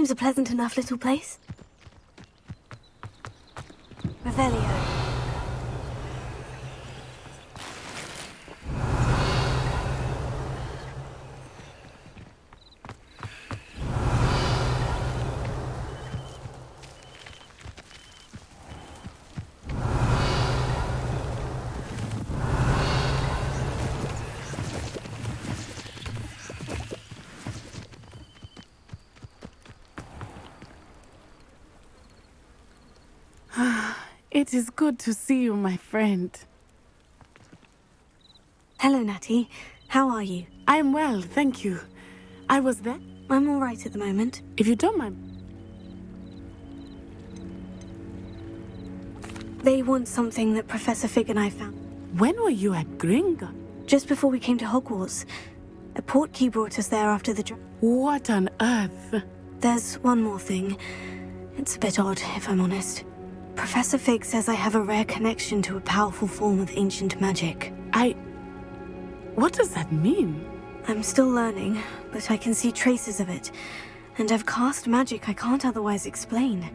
seems a pleasant enough little place. Revelio. It is good to see you, my friend. Hello, Natty. How are you? I am well, thank you. I was there. I'm all right at the moment. If you don't mind. They want something that Professor Fig and I found. When were you at Gringa? Just before we came to Hogwarts. A portkey brought us there after the What on earth? There's one more thing. It's a bit odd, if I'm honest. Professor Fig says I have a rare connection to a powerful form of ancient magic. What does that mean? I'm still learning, but I can see traces of it. And I've cast magic I can't otherwise explain.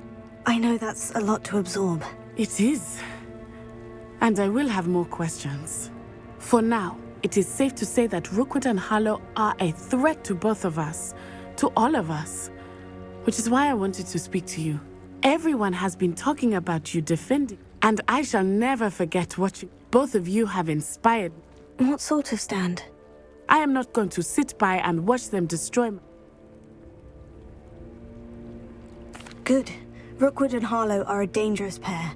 I know that's a lot to absorb. It is. And I will have more questions. For now, it is safe to say that Rookwood and Harlow are a threat to both of us. To all of us. Which is why I wanted to speak to you. Everyone has been talking about you defending, and I shall never forget what both of you have inspired. What sort of stand? I am not going to sit by and watch them destroy me. Good. Rookwood and Harlow are a dangerous pair,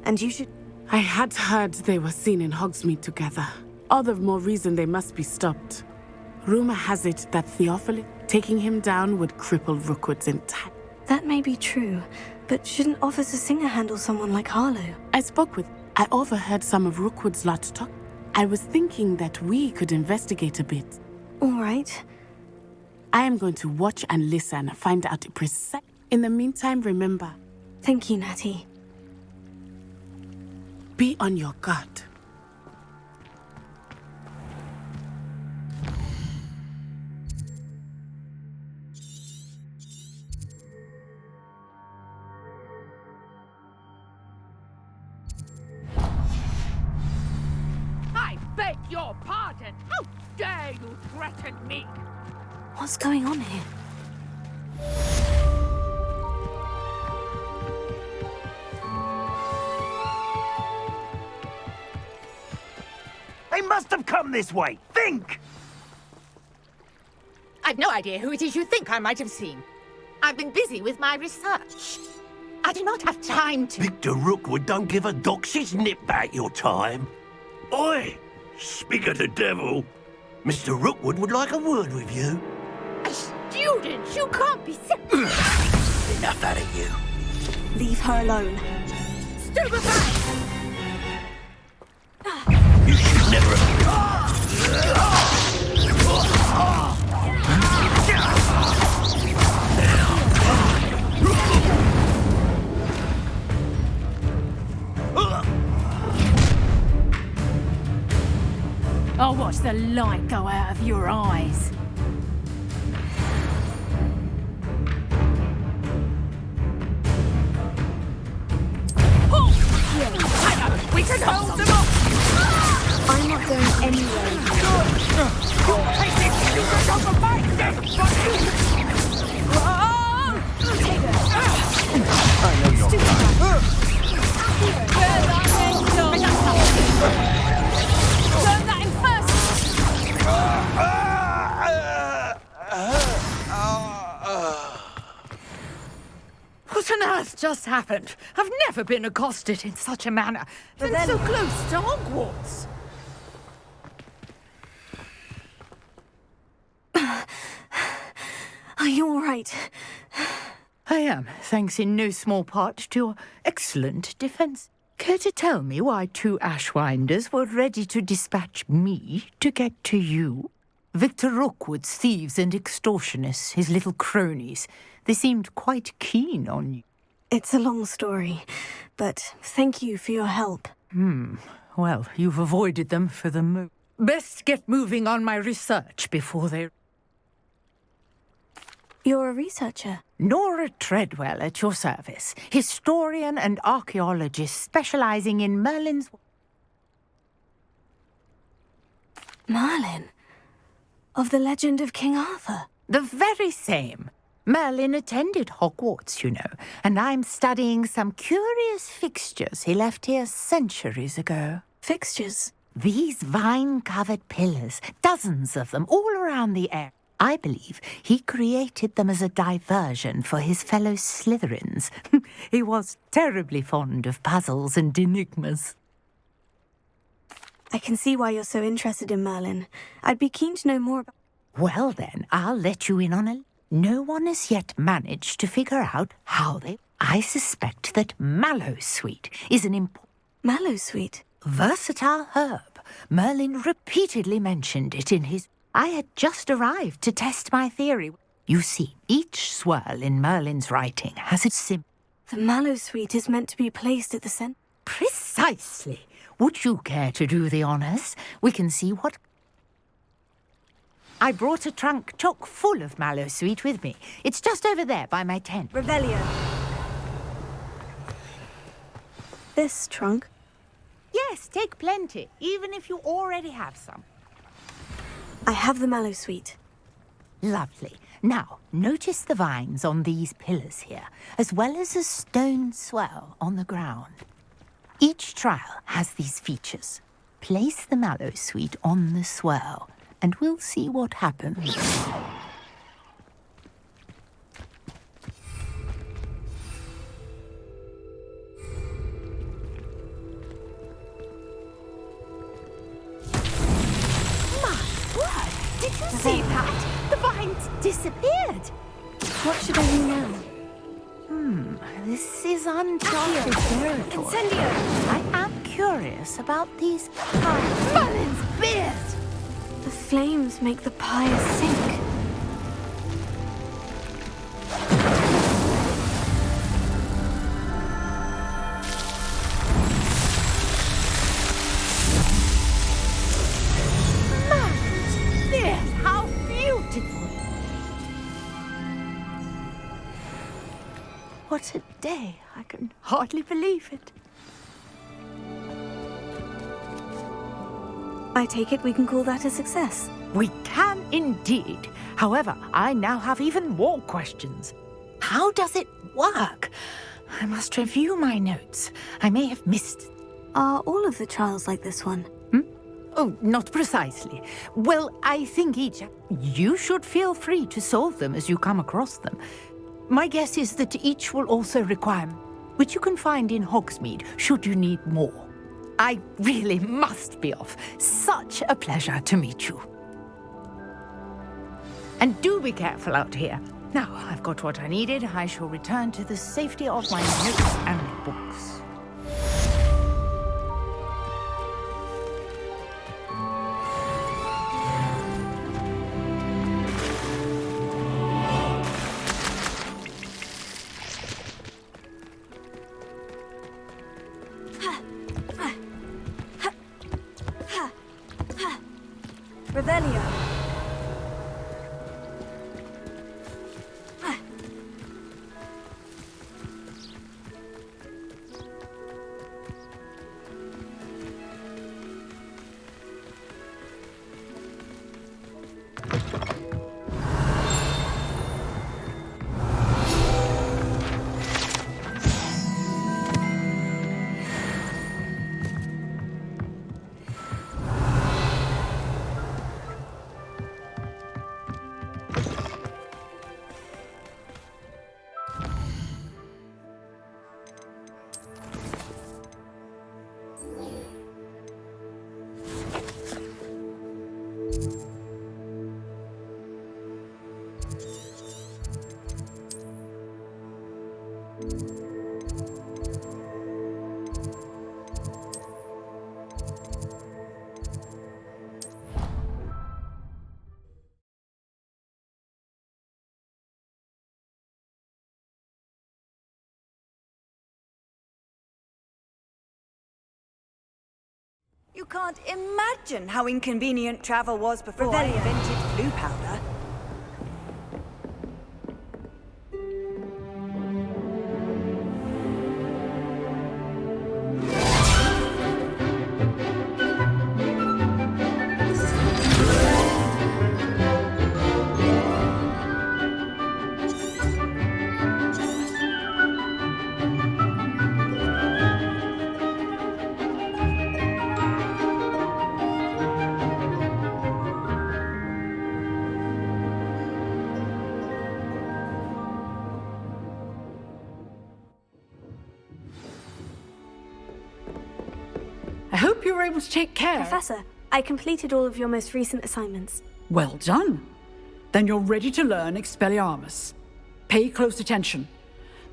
and you should... I had heard they were seen in Hogsmeade together. All the more reason they must be stopped. Rumor has it that Theophilus taking him down would cripple Rookwood's entire... That may be true, but shouldn't Officer Singer handle someone like Harlow? I overheard some of Rookwood's lot talk. I was thinking that we could investigate a bit. All right. I am going to watch and listen, find out precise. In the meantime, remember... Thank you, Natty. Be on your guard. Beg your pardon! How dare you threaten me? What's going on here? They must have come this way! Think! I've no idea who it is you think I might have seen. I've been busy with my research. I do not have time to... Victor Rookwood don't give a doxy's nip back your time. Oi! Speak of the devil. Mr. Rookwood would like a word with you. A student? You can't be Enough out of you. Leave her alone. Stupefy! You should never have... I'll watch the light go out of your eyes. We can hold them off! I'm not going anywhere. I know you're right. Learn that in first! What on earth just happened? I've never been accosted in such a manner. And so close to Hogwarts. Are you all right? I am, thanks in no small part to your excellent defense. Care to tell me why two Ashwinders were ready to dispatch me to get to you? Victor Rookwood's thieves and extortionists, his little cronies, they seemed quite keen on you. It's a long story, but thank you for your help. Well, you've avoided them for the moment. Best get moving on my research before they... You're a researcher. Nora Treadwell at your service, historian and archaeologist specializing in Merlin's... Merlin? Of the legend of King Arthur? The very same. Merlin attended Hogwarts, you know, and I'm studying some curious fixtures he left here centuries ago. Fixtures? These vine-covered pillars, dozens of them, all around the air. I believe he created them as a diversion for his fellow Slytherins. He was terribly fond of puzzles and enigmas. I can see why you're so interested in Merlin. I'd be keen to know more about... Well then, I'll let you in on a... No one has yet managed to figure out how they... I suspect that mallowsweet is an important... Mallowsweet? Versatile herb. Merlin repeatedly mentioned it in his... I had just arrived to test my theory. You see, each swirl in Merlin's writing has its symbol. The mallowsweet is meant to be placed at the center. Precisely. Would you care to do the honors? We can see what... I brought a trunk chock full of mallowsweet with me. It's just over there by my tent. Revelio. This trunk? Yes, take plenty, even if you already have some. I have the mallowsweet. Lovely. Now, notice the vines on these pillars here, as well as a stone swell on the ground. Each trial has these features. Place the mallowsweet on the swell, and we'll see what happens. Did you see that? The vines disappeared. What should I do now? This is uncharted territory. Incendio! I am curious about these pies. Merlin's beard! The flames make the pyre sink. Merlin's beard! How beautiful! What a day! I can hardly believe it. I take it we can call that a success. We can indeed. However, I now have even more questions. How does it work? I must review my notes. I may have missed... Are all of the trials like this one? Oh, not precisely. Well, I think each... You should feel free to solve them as you come across them. My guess is that each will also require... which you can find in Hogsmeade, should you need more. I really must be off. Such a pleasure to meet you. And do be careful out here. Now, I've got what I needed. I shall return to the safety of my notes and books. Revelio. You can't imagine how inconvenient travel was before I invented blue powder. you were able to take care. Professor, I completed all of your most recent assignments. Well done. Then you're ready to learn Expelliarmus. Pay close attention.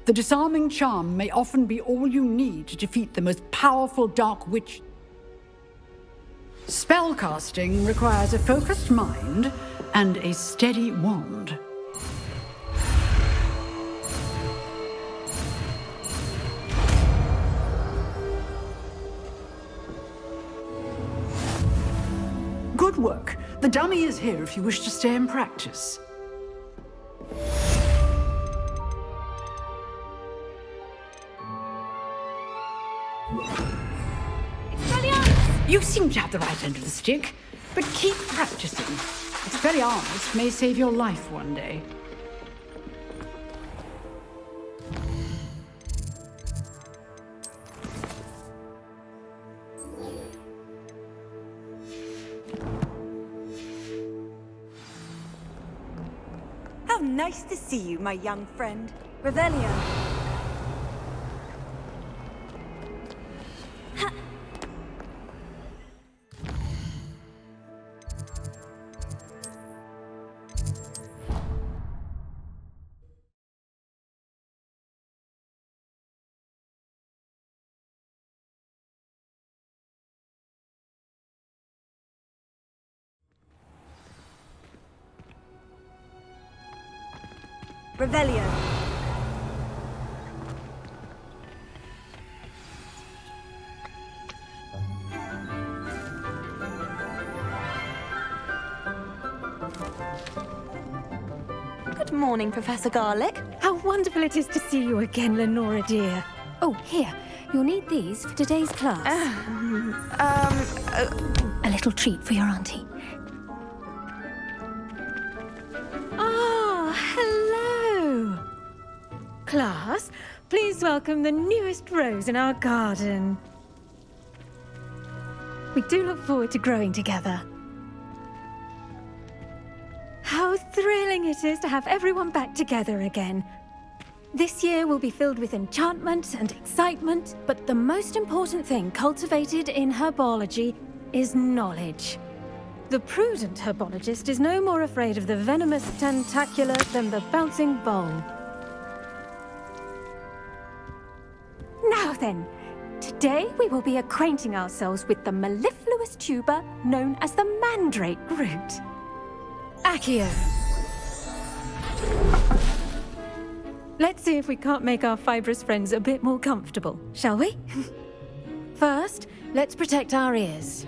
The disarming charm may often be all you need to defeat the most powerful dark witch. Spellcasting requires a focused mind and a steady wand. Good work. The dummy is here if you wish to stay and practice. You seem to have the right end of the stick, but keep practicing. Expelliarmus may save your life one day. How nice to see you, my young friend. Revelio. Revelio. Good morning, Professor Garlick. How wonderful it is to see you again, Lenora dear. Oh, here. You'll need these for today's class. A little treat for your auntie. Ah, hello. Class, please welcome the newest rose in our garden. We do look forward to growing together. How thrilling it is to have everyone back together again. This year will be filled with enchantment and excitement, but the most important thing cultivated in herbology is knowledge. The prudent herbologist is no more afraid of the venomous tentacular than the bouncing bowl. Now then, today we will be acquainting ourselves with the mellifluous tuber known as the mandrake root. Accio. Let's see if we can't make our fibrous friends a bit more comfortable, shall we? First, let's protect our ears.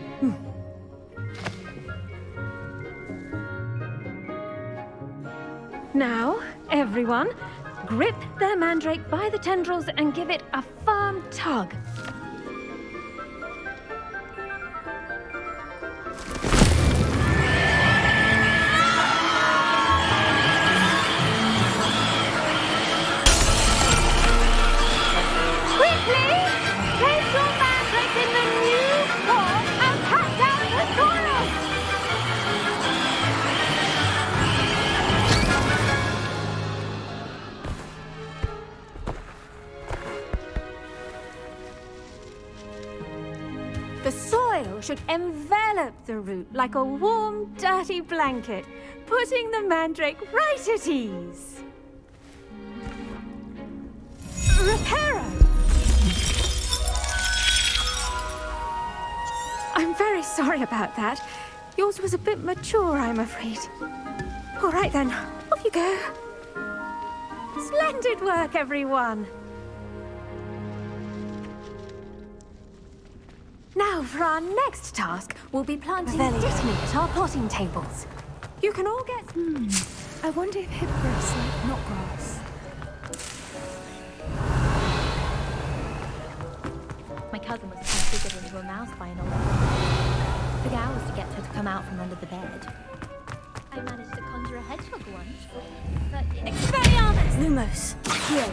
Now, everyone, grip their mandrake by the tendrils and give it a firm tug. The soil should envelop the root like a warm, dirty blanket, putting the mandrake right at ease. Reparo! I'm very sorry about that. Yours was a bit mature, I'm afraid. All right then, off you go. Splendid work, everyone. Now, for our next task, we'll be planting dittany at our potting tables. You can all get... I wonder if hippogriffs like not grass. My cousin was transfigured into a mouse by an old woman. Took hours to get her to come out from under the bed. I managed to conjure a hedgehog once, but... Expelliarmus! Lumos, here.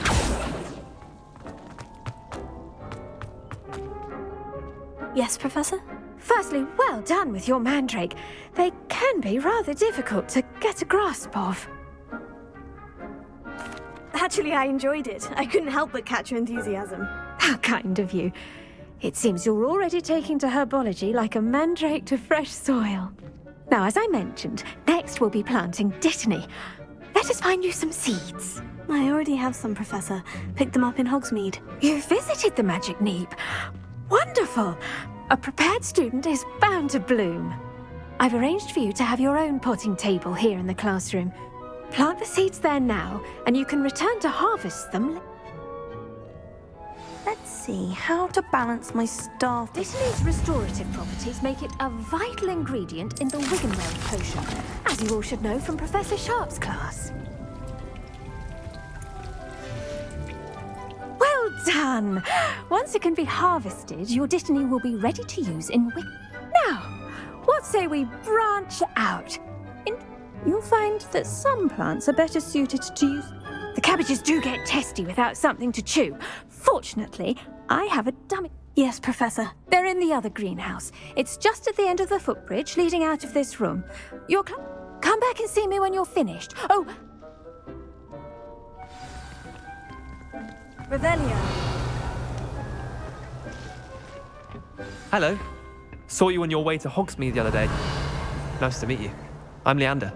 Yes, Professor? Firstly, well done with your mandrake. They can be rather difficult to get a grasp of. Actually, I enjoyed it. I couldn't help but catch your enthusiasm. How kind of you. It seems you're already taking to herbology like a mandrake to fresh soil. Now, as I mentioned, next we'll be planting Dittany. Let us find you some seeds. I already have some, Professor. Picked them up in Hogsmeade. You visited the Magic Neep. Wonderful! A prepared student is bound to bloom. I've arranged for you to have your own potting table here in the classroom. Plant the seeds there now, and you can return to harvest them. Let's see, how to balance my staff. Dittany's restorative properties make it a vital ingredient in the Wiggenweld potion, as you all should know from Professor Sharp's class. Well done! Once it can be harvested, your Dittany will be ready to use in Now, what say we branch out? You'll find that some plants are better suited to use. The cabbages do get testy without something to chew. Fortunately, I have a dummy. Yes, Professor. They're in the other greenhouse. It's just at the end of the footbridge leading out of this room. Come back and see me when you're finished. Oh! Revelio. Hello. Saw you on your way to Hogsmeade the other day. Nice to meet you. I'm Leander.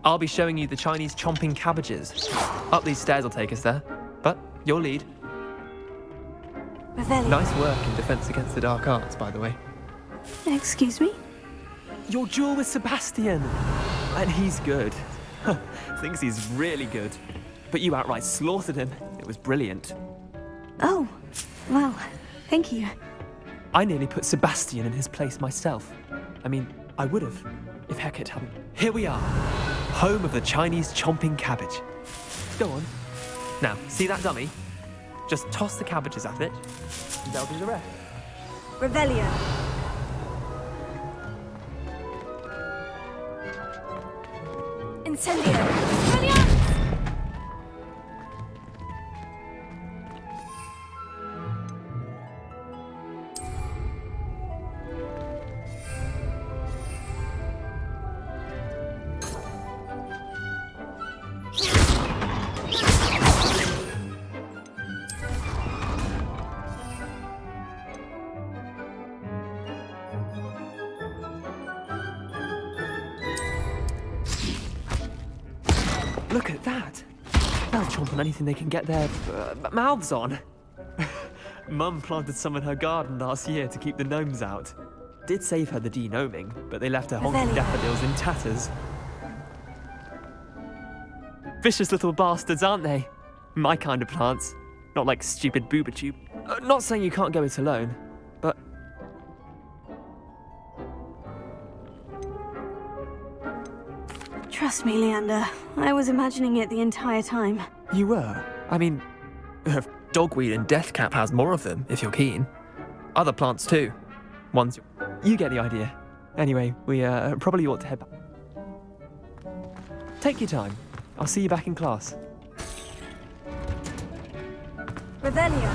I'll be showing you the Chinese chomping cabbages. Up these stairs will take us there, but you'll lead. Revelio. Nice work in defense against the dark arts, by the way. Excuse me? Your duel with Sebastian. And he's good. Thinks he's really good. But you outright slaughtered him. It was brilliant. Oh, well, thank you. I nearly put Sebastian in his place myself. I mean, I would have, if Hecate hadn't. Here we are, home of the Chinese chomping cabbage. Go on. Now, see that dummy? Just toss the cabbages at it, and they'll do the rest. Revelio. Incendio. Look at that. They'll chomp on anything they can get their mouths on. Mum planted some in her garden last year to keep the gnomes out. Did save her the denoming, but they left her honking daffodils in tatters. Vicious little bastards, aren't they? My kind of plants. Not like stupid boobatube. Not saying you can't go it alone, but... Trust me, Leander. I was imagining it the entire time. You were? I mean, dogweed and deathcap has more of them, if you're keen. Other plants too. Ones... You get the idea. Anyway, we probably ought to head back. Take your time. I'll see you back in class. Revelio.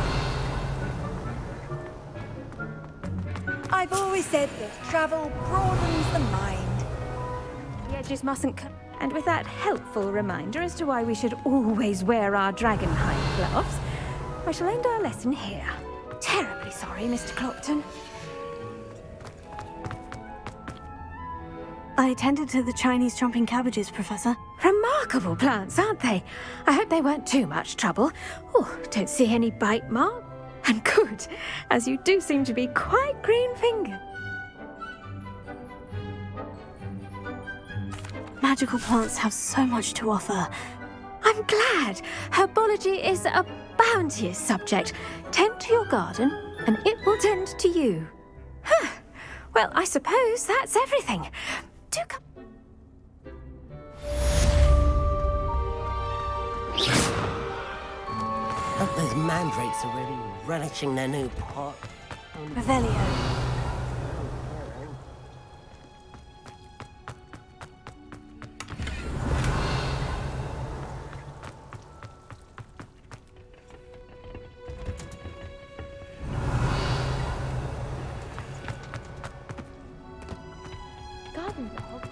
I've always said that travel broadens the mind. The edges mustn't cut. And with that helpful reminder as to why we should always wear our dragonhide gloves, I shall end our lesson here. Terribly sorry, Mr. Clopton. I tended to the Chinese chomping cabbages, Professor. Remarkable plants, aren't they? I hope they weren't too much trouble. Oh, don't see any bite mark. And good, as you do seem to be quite green-fingered. Magical plants have so much to offer. I'm glad. Herbology is a bounteous subject. Tend to your garden, and it will tend to you. Huh. Well, I suppose that's everything. Do come. Hope those mandrakes are really relishing their new pot. Revelio. Garden dog.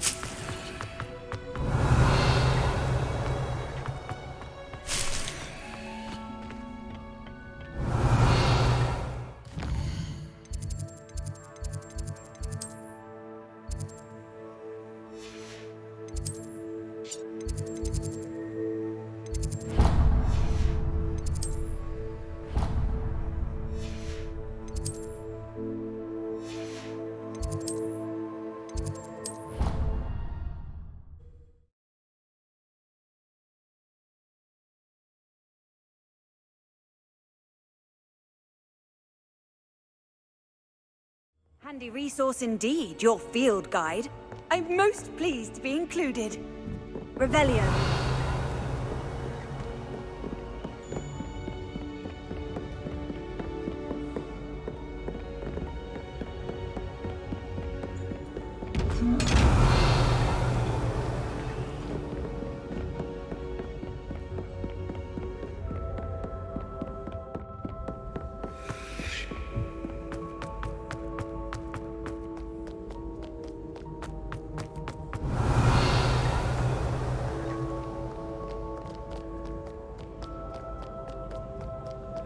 Handy resource indeed, your field guide. I'm most pleased to be included. Revelio.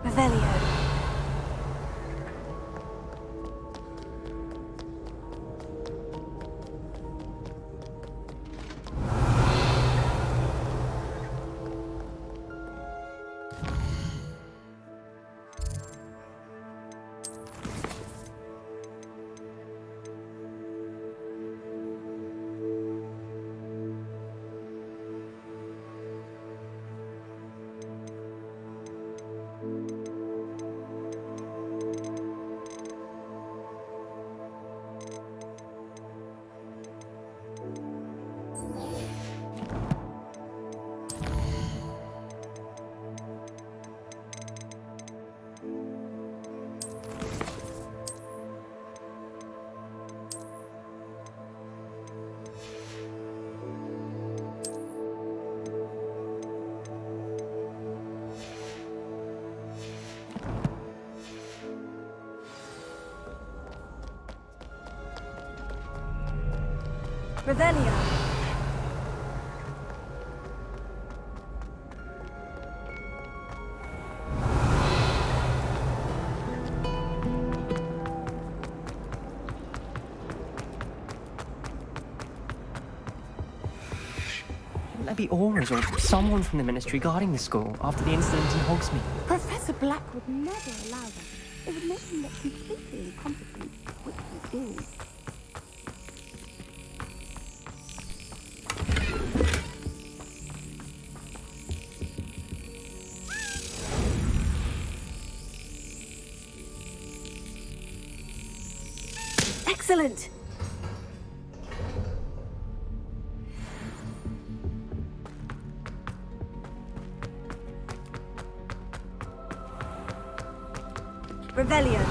Revelio. Revelio. Shouldn't there be auras or someone from the Ministry guarding the school after the incident in Hogsmeade? Professor Black would never allow that. It would make him look completely incompetent, which he is. Excellent! Revelio.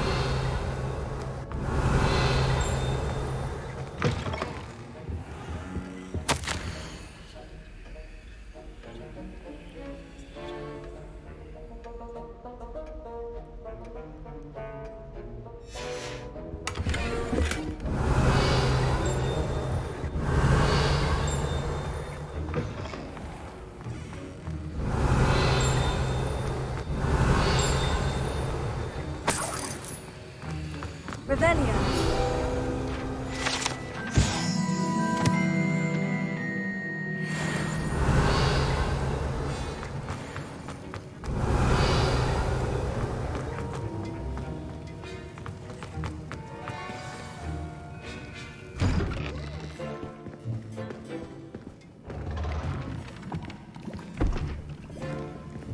Revelio.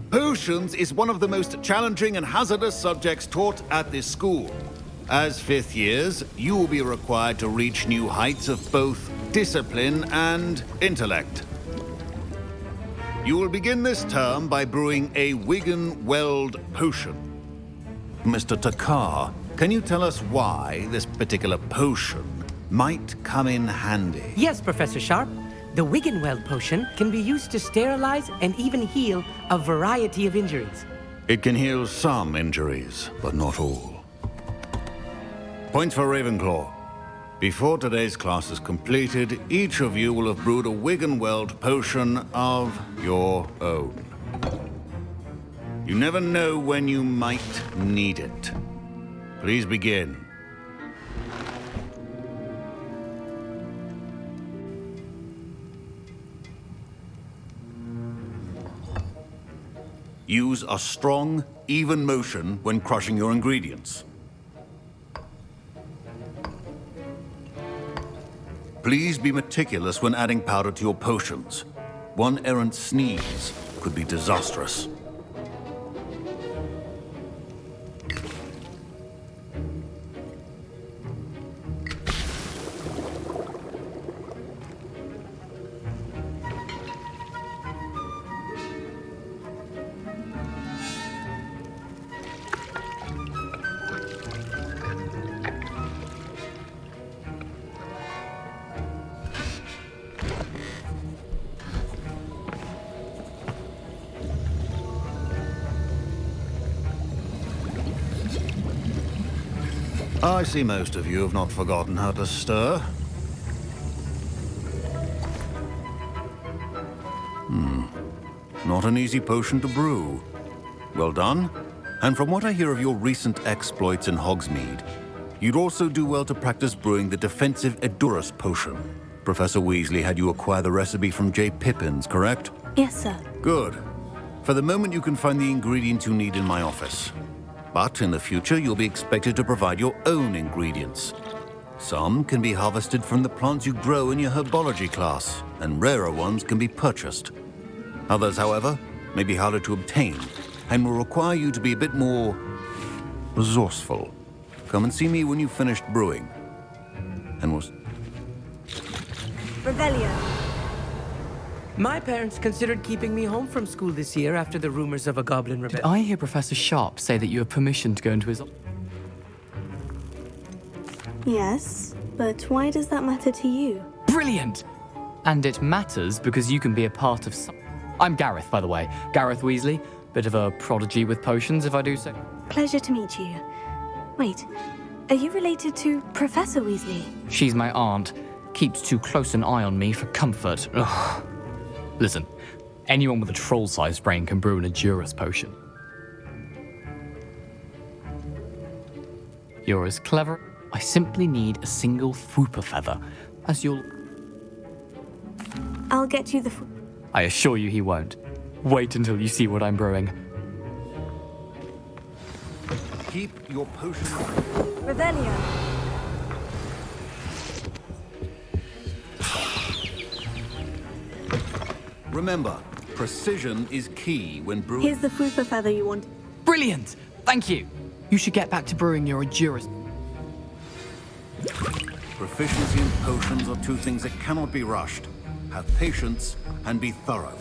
Potions is one of the most challenging and hazardous subjects taught at this school. As fifth years, you will be required to reach new heights of both discipline and intellect. You will begin this term by brewing a Wigan-Weld potion. Mr. Takar, can you tell us why this particular potion might come in handy? Yes, Professor Sharp. The Wigan-Weld potion can be used to sterilize and even heal a variety of injuries. It can heal some injuries, but not all. Points for Ravenclaw. Before today's class is completed, each of you will have brewed a Wigan-Weld potion of your own. You never know when you might need it. Please begin. Use a strong, even motion when crushing your ingredients. Please be meticulous when adding powder to your potions. One errant sneeze could be disastrous. I see most of you have not forgotten how to stir. Not an easy potion to brew. Well done. And from what I hear of your recent exploits in Hogsmeade, you'd also do well to practice brewing the defensive Edurus potion. Professor Weasley had you acquire the recipe from J. Pippins, correct? Yes, sir. Good. For the moment, you can find the ingredients you need in my office. But in the future, you'll be expected to provide your own ingredients. Some can be harvested from the plants you grow in your herbology class, and rarer ones can be purchased. Others, however, may be harder to obtain, and will require you to be a bit more resourceful. Come and see me when you've finished brewing. And we'll... Revelio. My parents considered keeping me home from school this year after the rumors of a goblin Did rebellion. I hear Professor Sharp say that you have permission to go into his... Yes, but why does that matter to you? Brilliant! And it matters because you can be a part of some... I'm Gareth, by the way. Gareth Weasley. Bit of a prodigy with potions, if I do say. Pleasure to meet you. Wait, are you related to Professor Weasley? She's my aunt. Keeps too close an eye on me for comfort. Ugh. Listen, anyone with a troll-sized brain can brew an Edurus potion. You're as clever. I simply need a single Fwooper feather, as you'll... I'll get you the... I assure you he won't. Wait until you see what I'm brewing. Keep your potion... Revelio. Remember, precision is key when brewing... Here's the Fwooper feather you want. Brilliant! Thank you! You should get back to brewing your Edurus. Proficiency in potions are two things that cannot be rushed. Have patience and be thorough.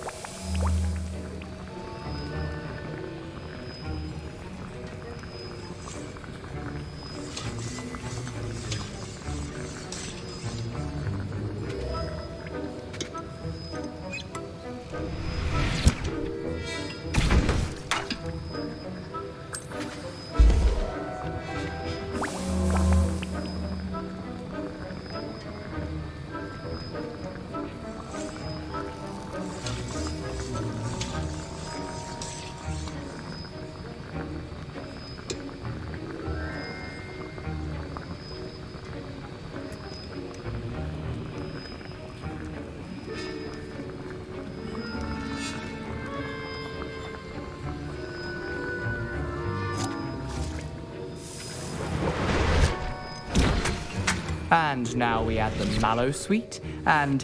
And now we add the mallow sweet, and...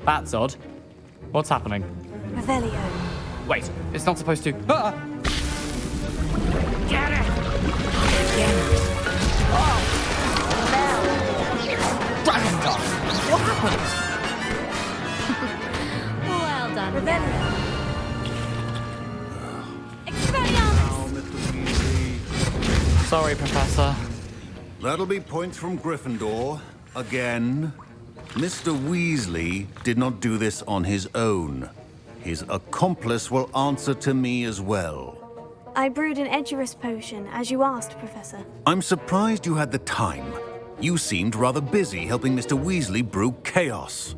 That's odd. What's happening? Revelio. Wait, it's not supposed to... Ah! Get it! Dragon dust! What happened? Well done. Revelio. Expelliarmus! Sorry, Professor. That'll be points from Gryffindor. Again. Mr. Weasley did not do this on his own. His accomplice will answer to me as well. I brewed an Edurus potion, as you asked, Professor. I'm surprised you had the time. You seemed rather busy helping Mr. Weasley brew chaos.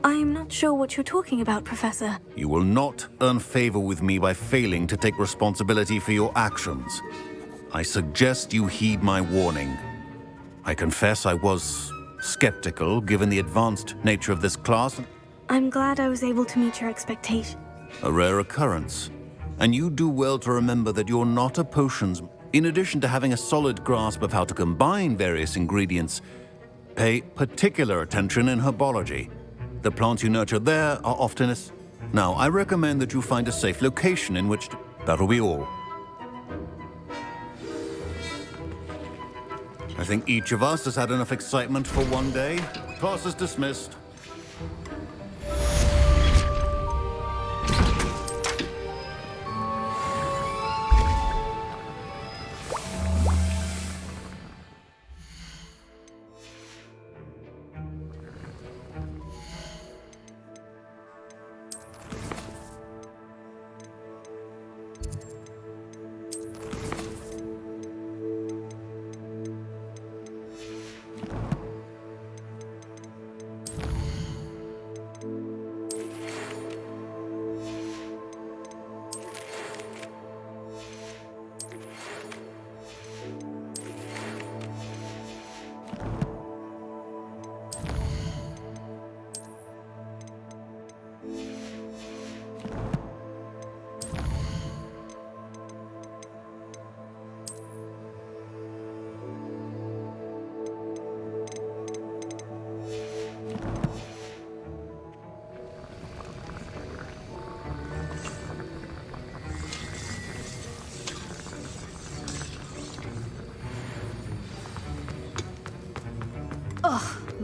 I'm not sure what you're talking about, Professor. You will not earn favor with me by failing to take responsibility for your actions. I suggest you heed my warning. I confess I was skeptical, given the advanced nature of this class. I'm glad I was able to meet your expectations. A rare occurrence. And you do well to remember that you're not a potions. In addition to having a solid grasp of how to combine various ingredients, pay particular attention in herbology. The plants you nurture there are often Now, I recommend that you find a safe location in which to... That'll be all. I think each of us has had enough excitement for one day. Class is dismissed.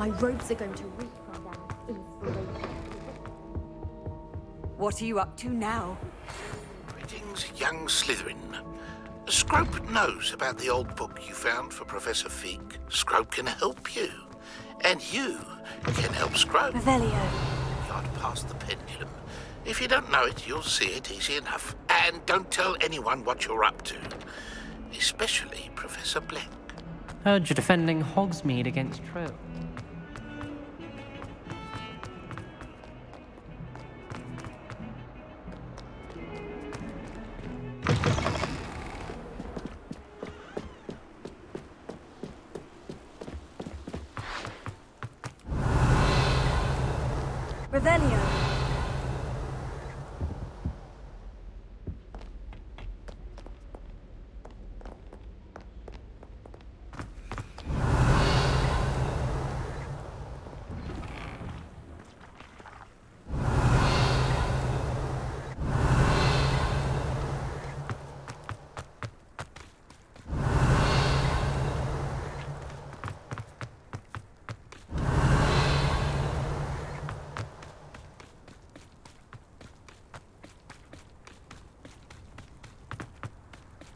My robes are going to reek from that inspiration. What are you up to now? Greetings, young Slytherin. Scrope knows about the old book you found for Professor Fig. Scrope can help you. And you can help Scrope. Revelio. Yard past the pendulum. If you don't know it, you'll see it easy enough. And don't tell anyone what you're up to. Especially Professor Black. Heard you're defending Hogsmeade against Trill. Revelio.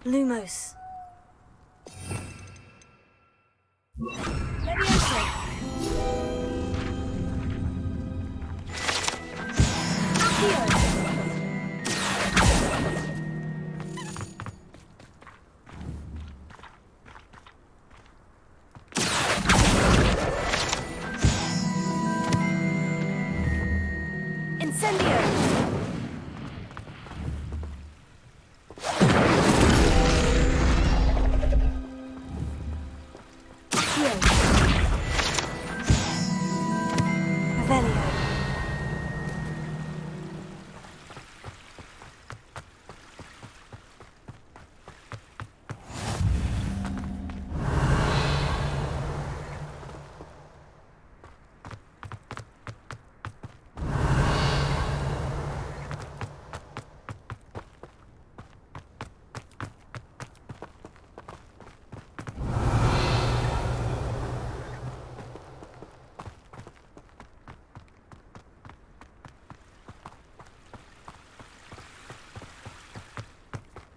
Lumos.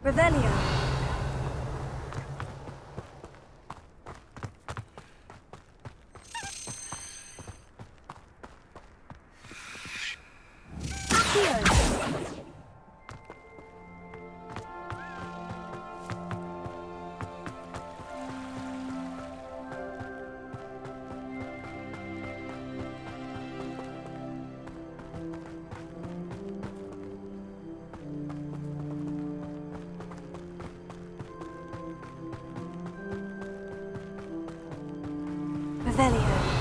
Revelio. Revelio.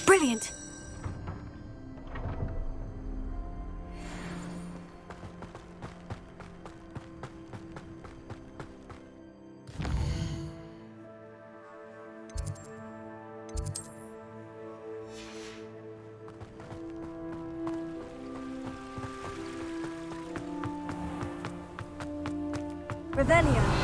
Brilliant! Revelio.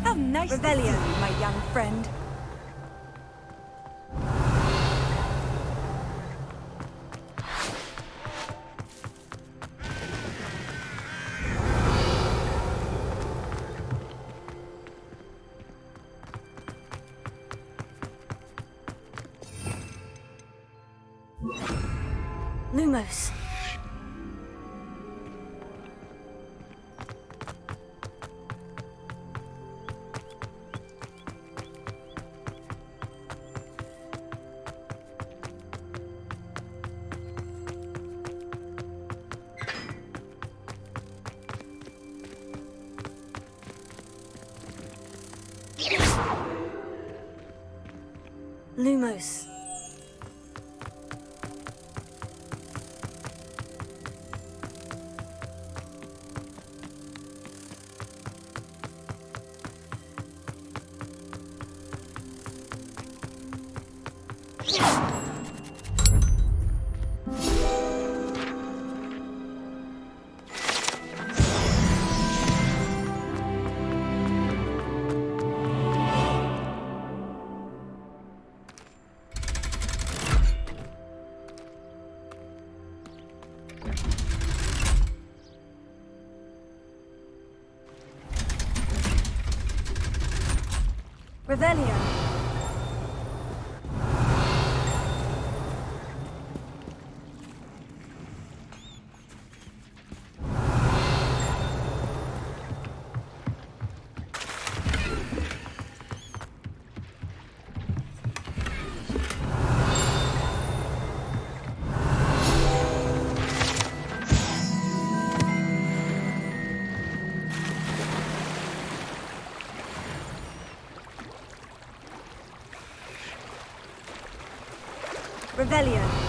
How nice to see you, my young friend. Lumos. Lumos. Revelio. Revelio.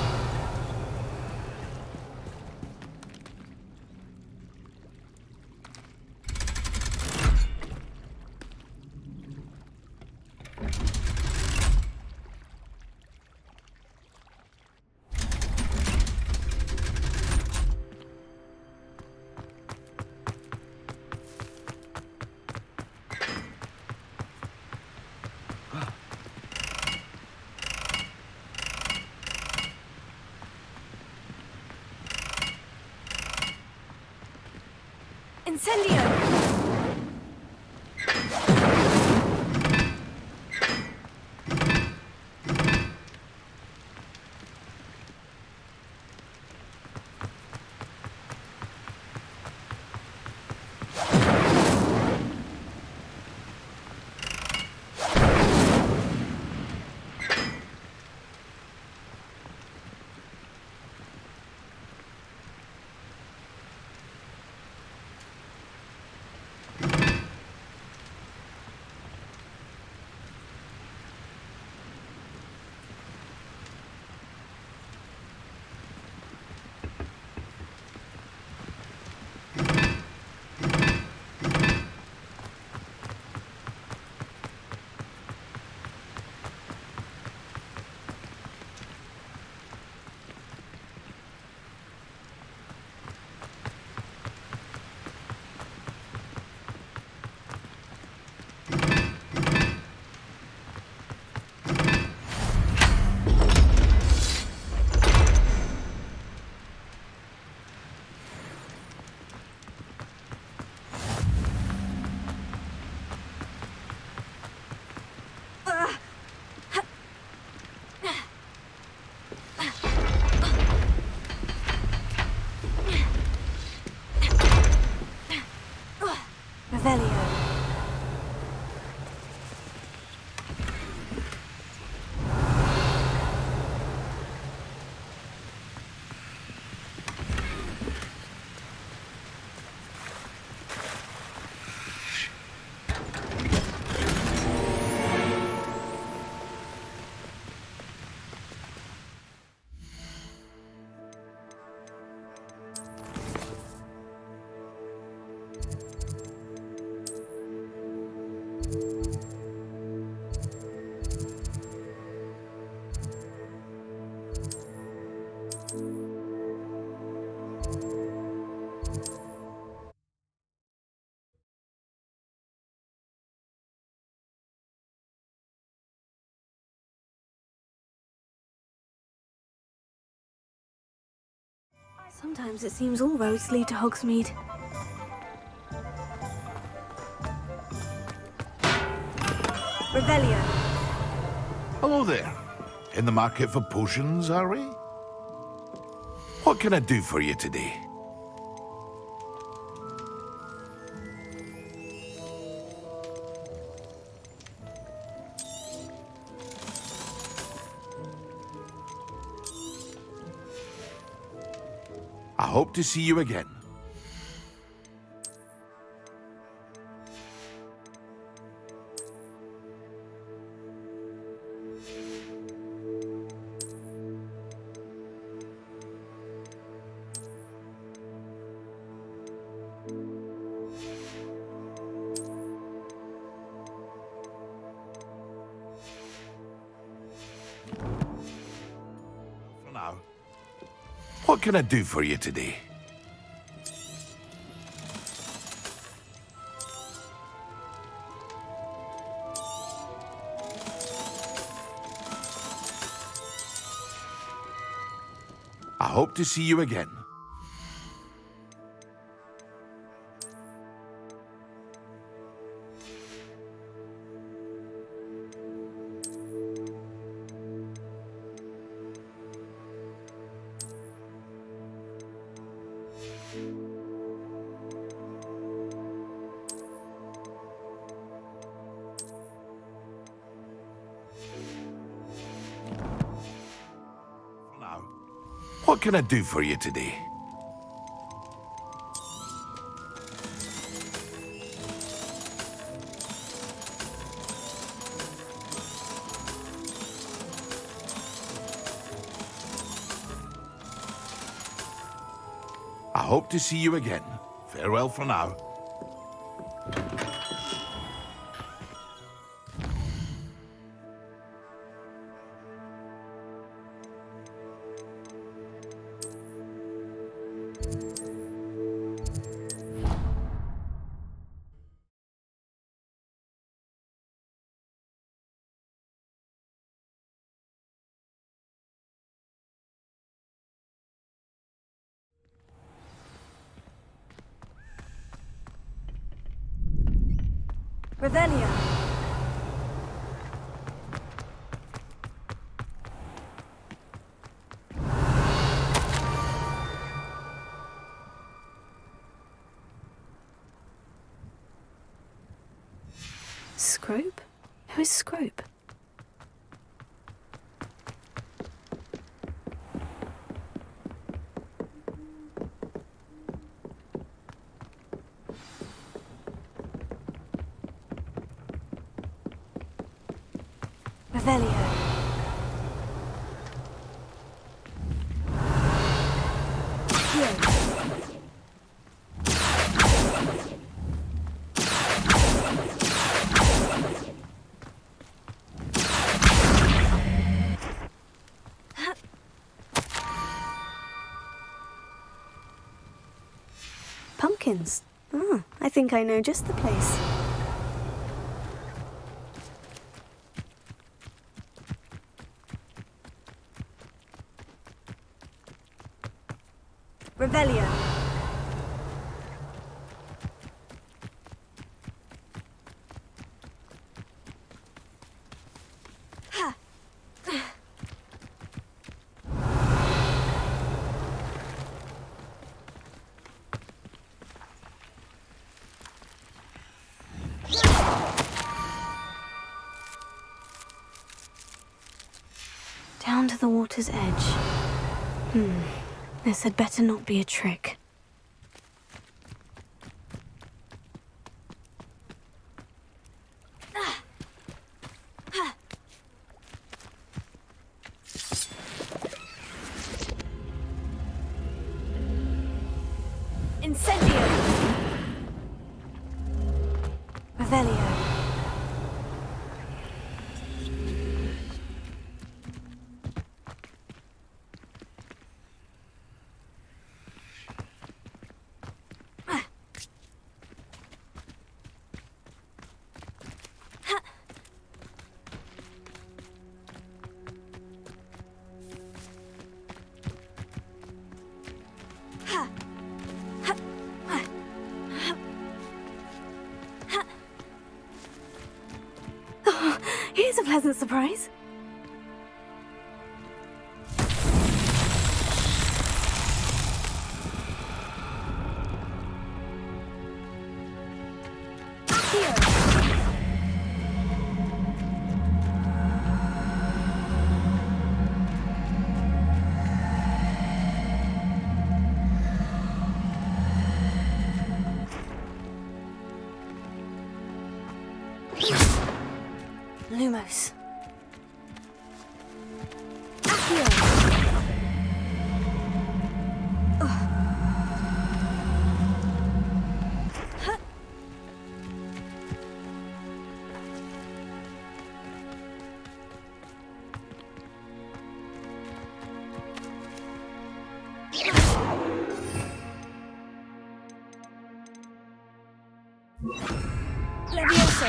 Incendio! Revelio. Sometimes it seems all roads lead to Hogsmeade. Revelio. Hello there. In the market for potions, are we? What can I do for you today? I hope to see you again. For now. What can I do for you today? I hope to see you again. For now. What can I do for you today? I hope to see you again. Farewell for now. Revelio. Scrope? Who is Scrope? Revelio. Pumpkins. Ah, I think I know just the place. Revelio. Down to the water's edge. This had better not be a trick. Incendio. Revelio. Here's a pleasant surprise. Lumos. Levioso.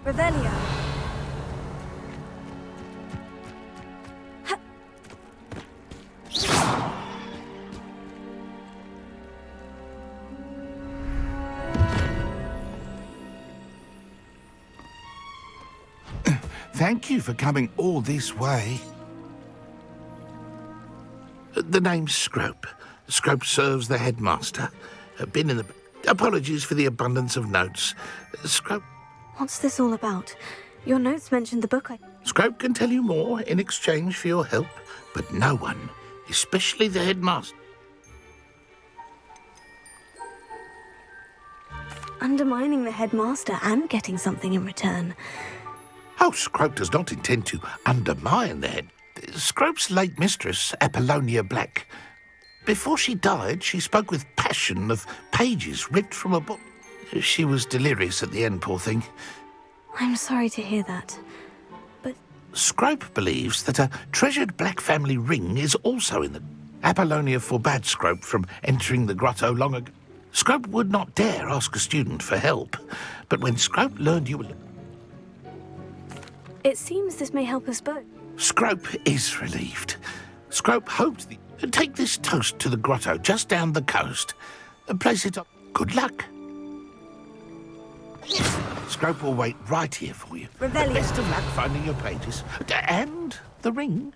Revelio. Thank you for coming all this way. The name's Scrope. Scrope serves the headmaster. Been in the... Apologies for the abundance of notes. Scrope... What's this all about? Your notes mentioned the book I... Scrope can tell you more in exchange for your help, but no one, especially the headmaster... Undermining the headmaster and getting something in return. Oh, Scrope does not intend to undermine the head. Scrope's late mistress, Apollonia Black. Before she died, she spoke with passion of pages ripped from a book. She was delirious at the end, poor thing. I'm sorry to hear that, but... Scrope believes that a treasured Black family ring is also in the... Apollonia forbade Scrope from entering the grotto long ago. Scrope would not dare ask a student for help, but when Scrope learned you were... It seems this may help us both. Scrope is relieved. Scrope hopes the... Take this toast to the grotto just down the coast and place it up. Good luck. Scrope will wait right here for you. Revelio. Best of luck finding your pages. And the ring.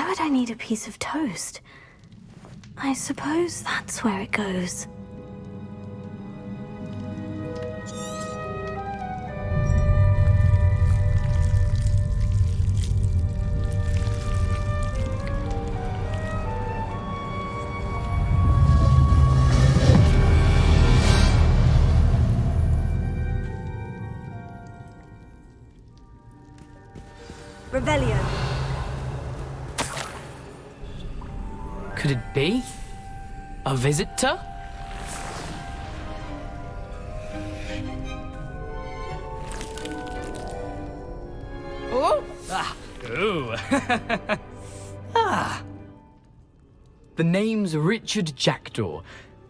Why would I need a piece of toast? I suppose that's where it goes. Revelio. Could it be? A visitor? Oh! Ah! Ooh! Ah! The name's Richard Jackdaw.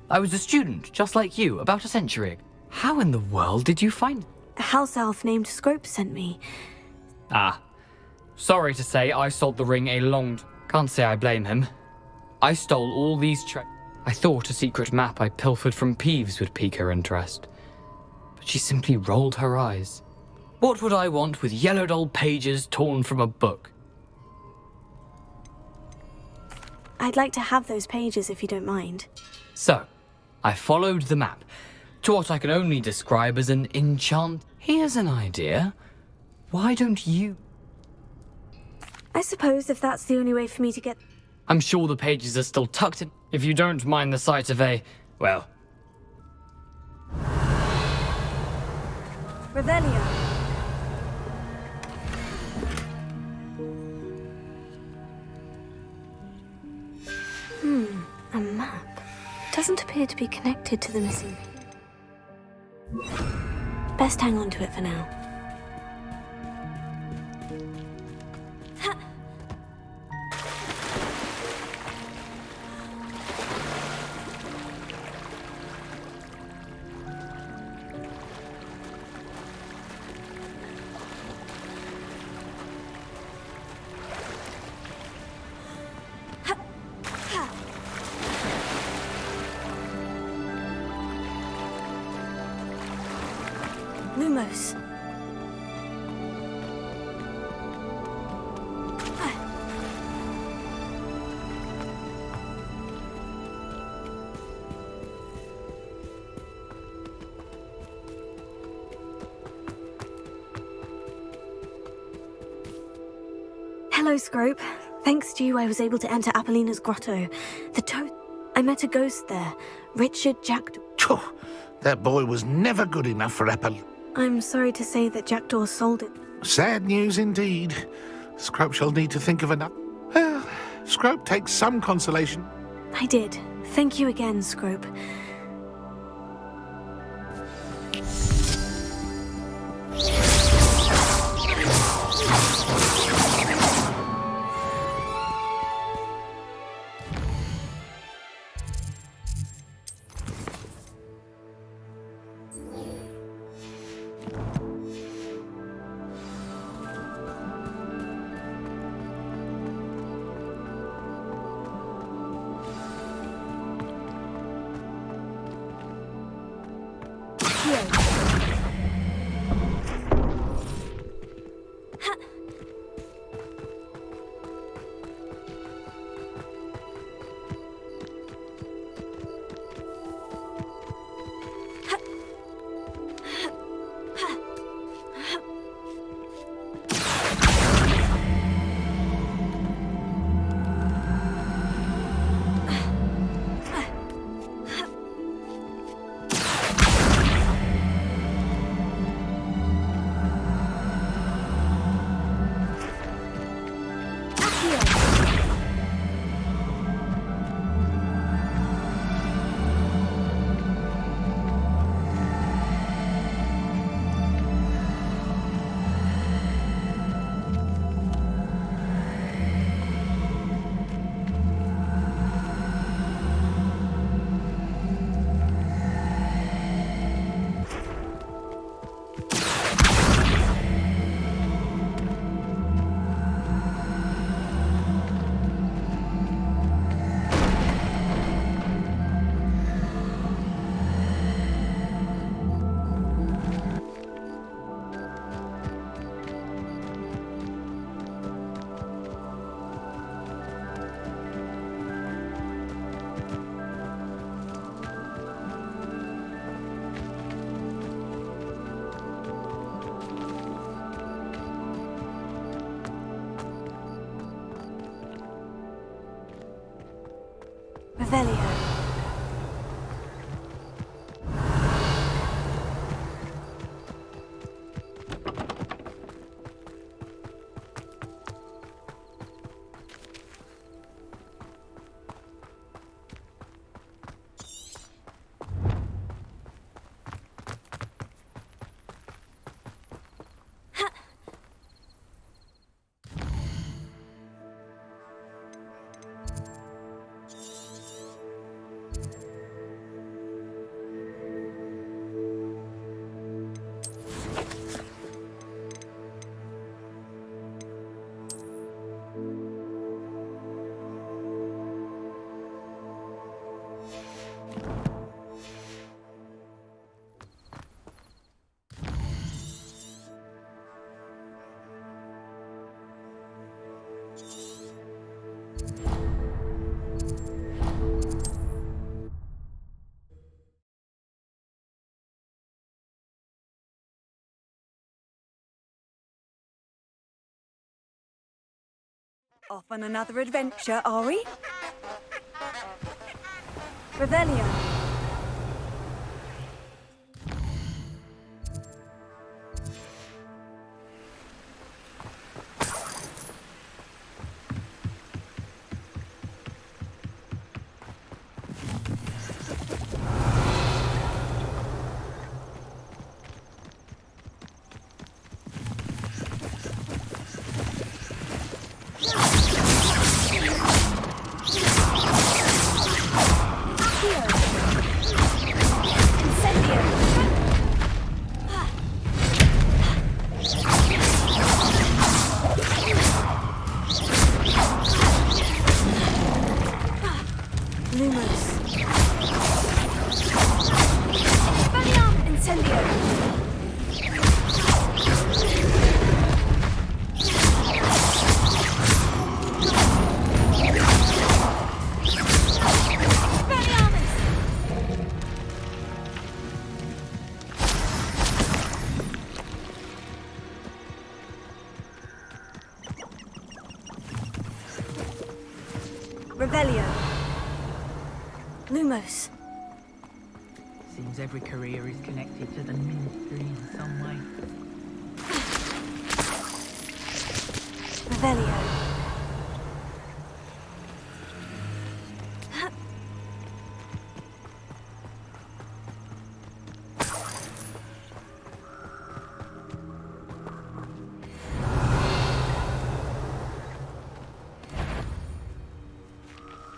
I was a student, just like you, about a century ago. How in the world did you find... A house elf named Scrope sent me. Ah. Sorry to say, I sold the ring a long... Can't say I blame him. I stole all these I thought a secret map I pilfered from Peeves would pique her interest. But she simply rolled her eyes. What would I want with yellowed old pages torn from a book? I'd like to have those pages if you don't mind. So, I followed the map to what I can only describe as an enchant. Here's an idea. Why don't you... I suppose if that's the only way for me to get... I'm sure the pages are still tucked in, if you don't mind the sight of a, well... Revelio. A map. Doesn't appear to be connected to the missing... Best hang on to it for now. Lumos. Hello, Scrope. Thanks to you, I was able to enter Apollina's grotto. I met a ghost there, Richard Jackdaw. Phew, that boy was never good enough for Apple. I'm sorry to say that Jackdaw sold it. Sad news indeed. Scrope shall need to think of another. Well, Scrope takes some consolation. I did. Thank you again, Scrope. Revelio. Off on another adventure, are we? Revelio. Revelio. Lumos. Seems every career is connected to the ministry in some way. Revelio.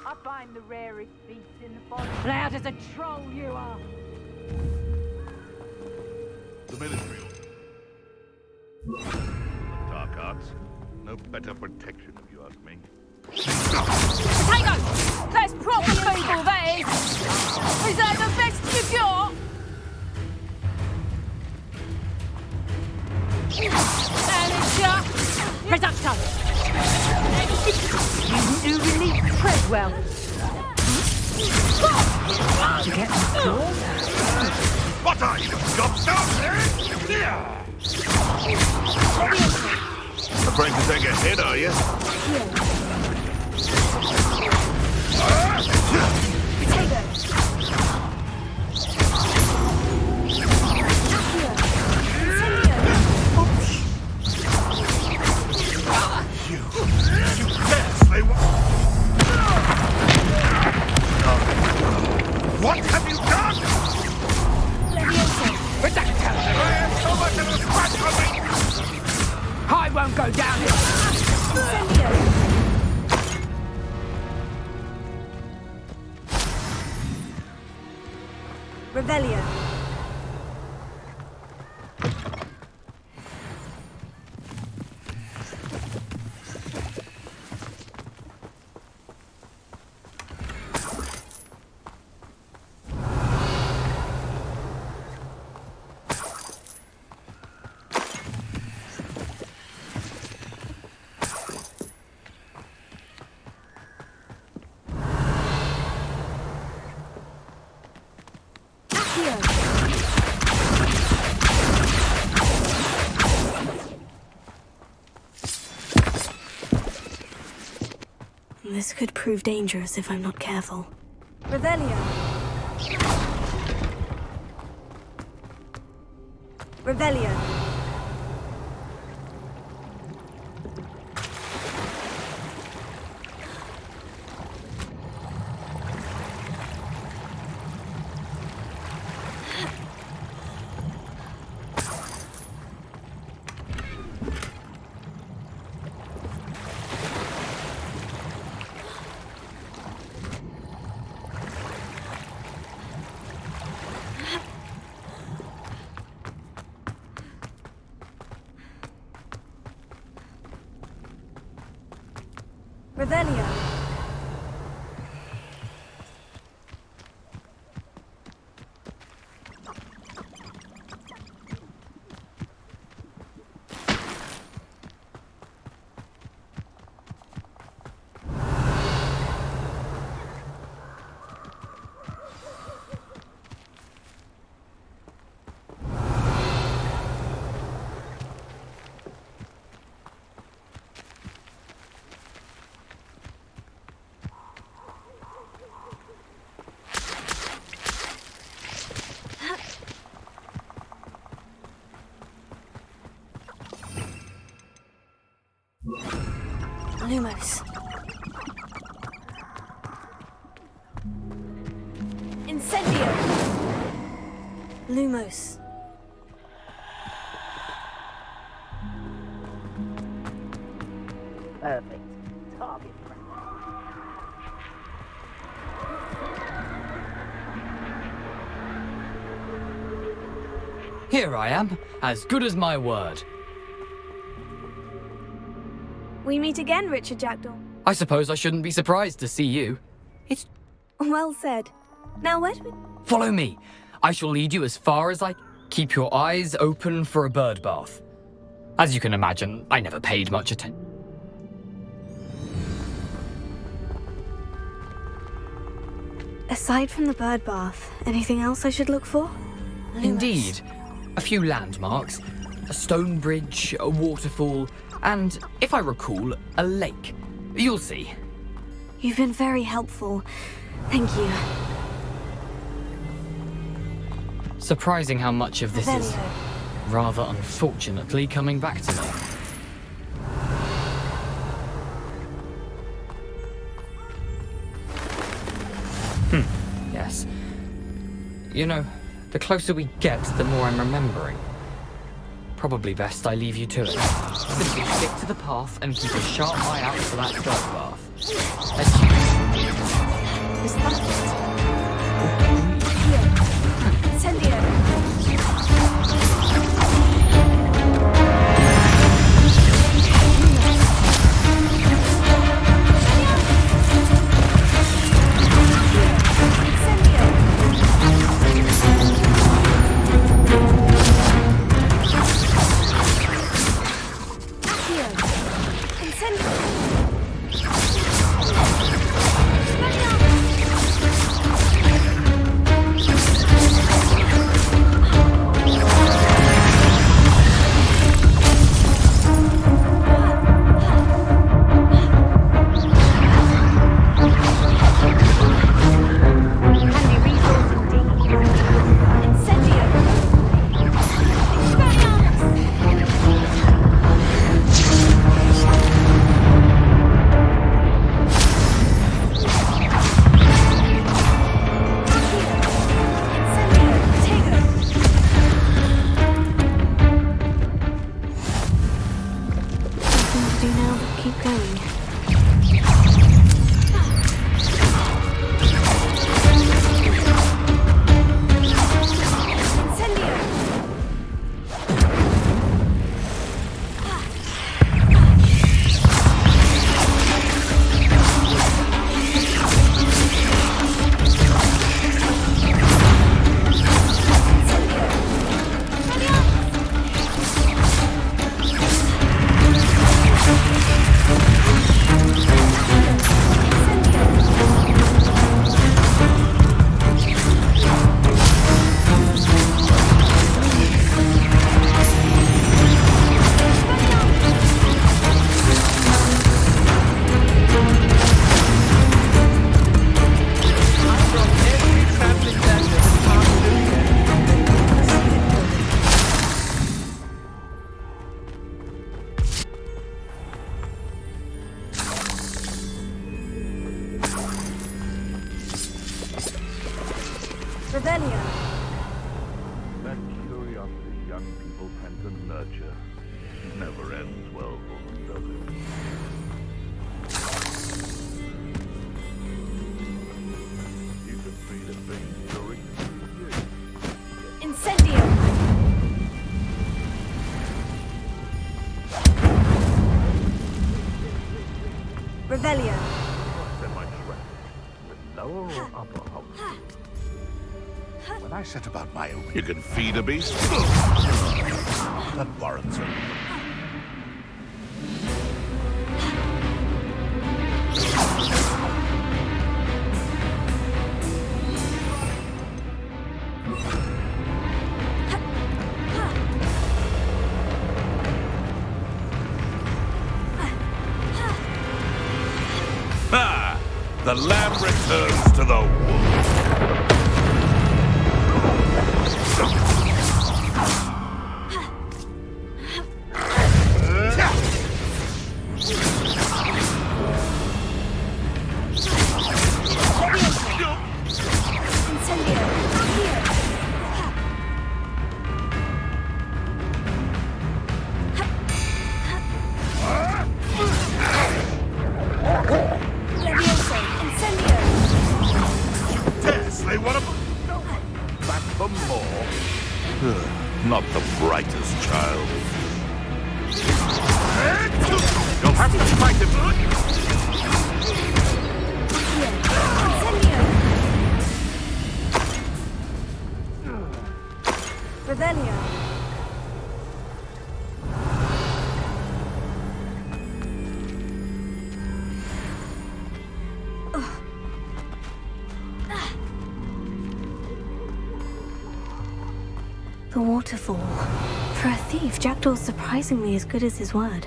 I find the rarest beast in the forest. Loud as a troll you are. The military. Dark arts. No better protection, if you ask me. Potato! That's proper feeble, that is! Is that the best you've got? Manager! Reducto! You really tread well. To get the door? What are you, gobstone? Afraid to take a hit, are you? What have you done? Reducto! I have so much of a scratch on me! I won't go down here! Revelio. This could prove dangerous if I'm not careful. Revelio. Revelio. Revelio. Lumos. Incendio! Lumos. Perfect. Target. Here I am, as good as my word. We meet again, Richard Jackdaw. I suppose I shouldn't be surprised to see you. Well said. Now where do we... Follow me. I shall lead you as far as I... Keep your eyes open for a bird bath. As you can imagine, I never paid much attention. Aside from the bird bath, anything else I should look for? Lumos. Indeed. A few landmarks, a stone bridge, a waterfall, and, if I recall, a lake. You'll see. You've been very helpful. Thank you. Surprising how much of this is, rather unfortunately, coming back to me. Yes. You know, the closer we get, the more I'm remembering. Probably best I leave you to it. Simply stick to the path and keep a sharp eye out for that bird bath. Is that it? Incendio! Revelio. That curiosity young people tend to nurture never ends well for them, does it? You can feed a thing during the years. Incendio. Revelio. Lower or upper house? When I set about my own, you can feed a beast. That warrants it. Ha! The lamb returns to the wood. They want to back for more. Not the brightest child. You'll have to fight him. Revelio. The waterfall. For a thief, Jackdaw's surprisingly as good as his word.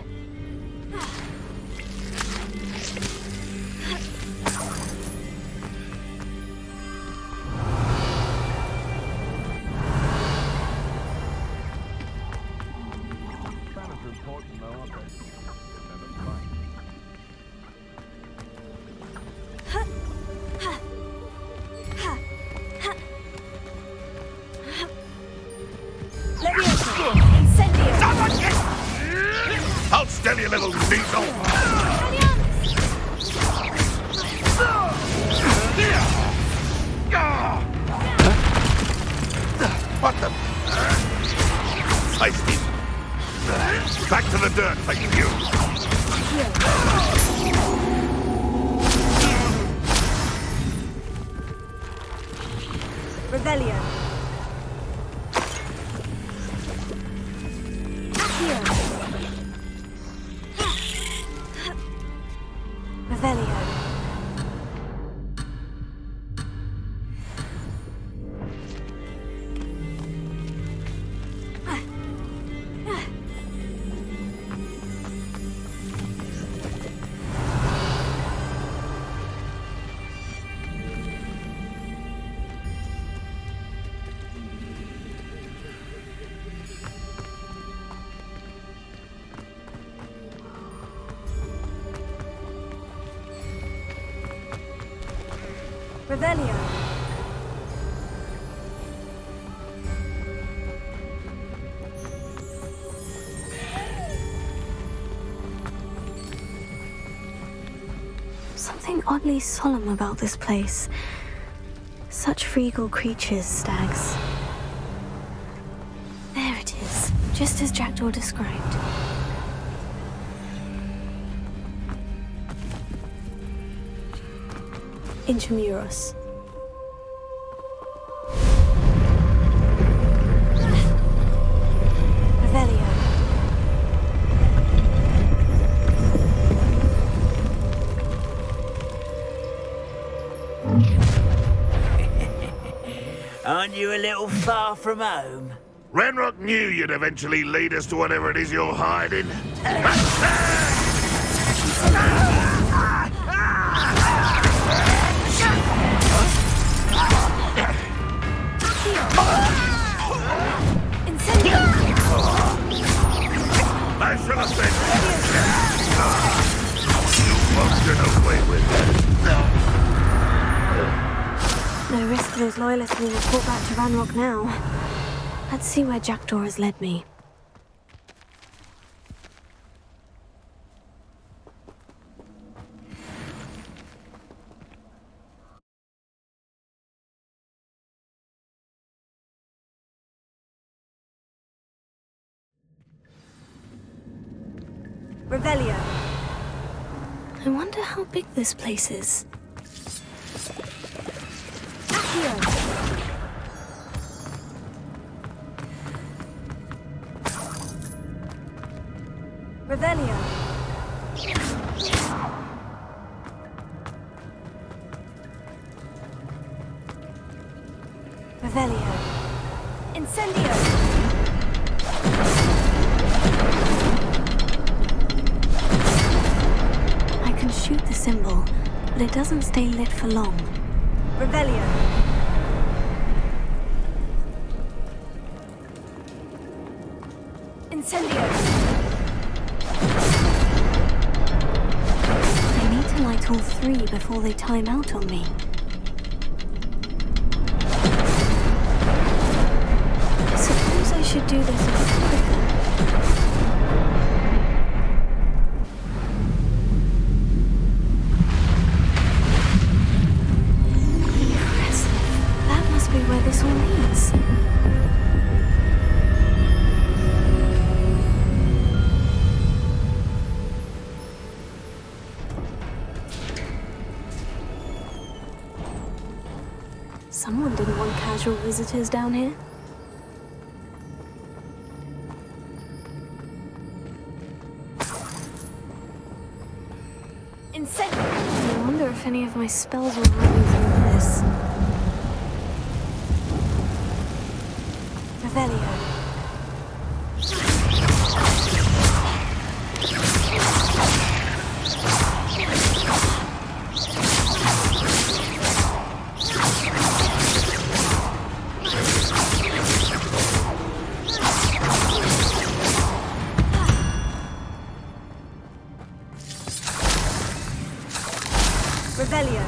Hold still, you little diesel! What the? Feisty. Back to the dirt, thank you. Revelio. Revelio. Revelio. Something oddly solemn about this place. Such regal creatures, stags. There it is, just as Jackdaw described. Intramuros. Revelio. Aren't you a little far from home? Renrock knew you'd eventually lead us to whatever it is you're hiding. I should have said you won't get away with it. No risk Those loyalists will report back to Ranrock now. Let's see where Jackdaw has led me. Revelio. I wonder how big this place is. Accio. Revelio. Revelio. Incendio. I can shoot the symbol, but it doesn't stay lit for long. Revelio. Incendio. I need to light all three before they time out on me. I suppose I should do this a bit quicker. That must be where this all leads. Someone didn't want casual visitors down here. I wonder if any of my spells will run me through this. Revelio. Revelio.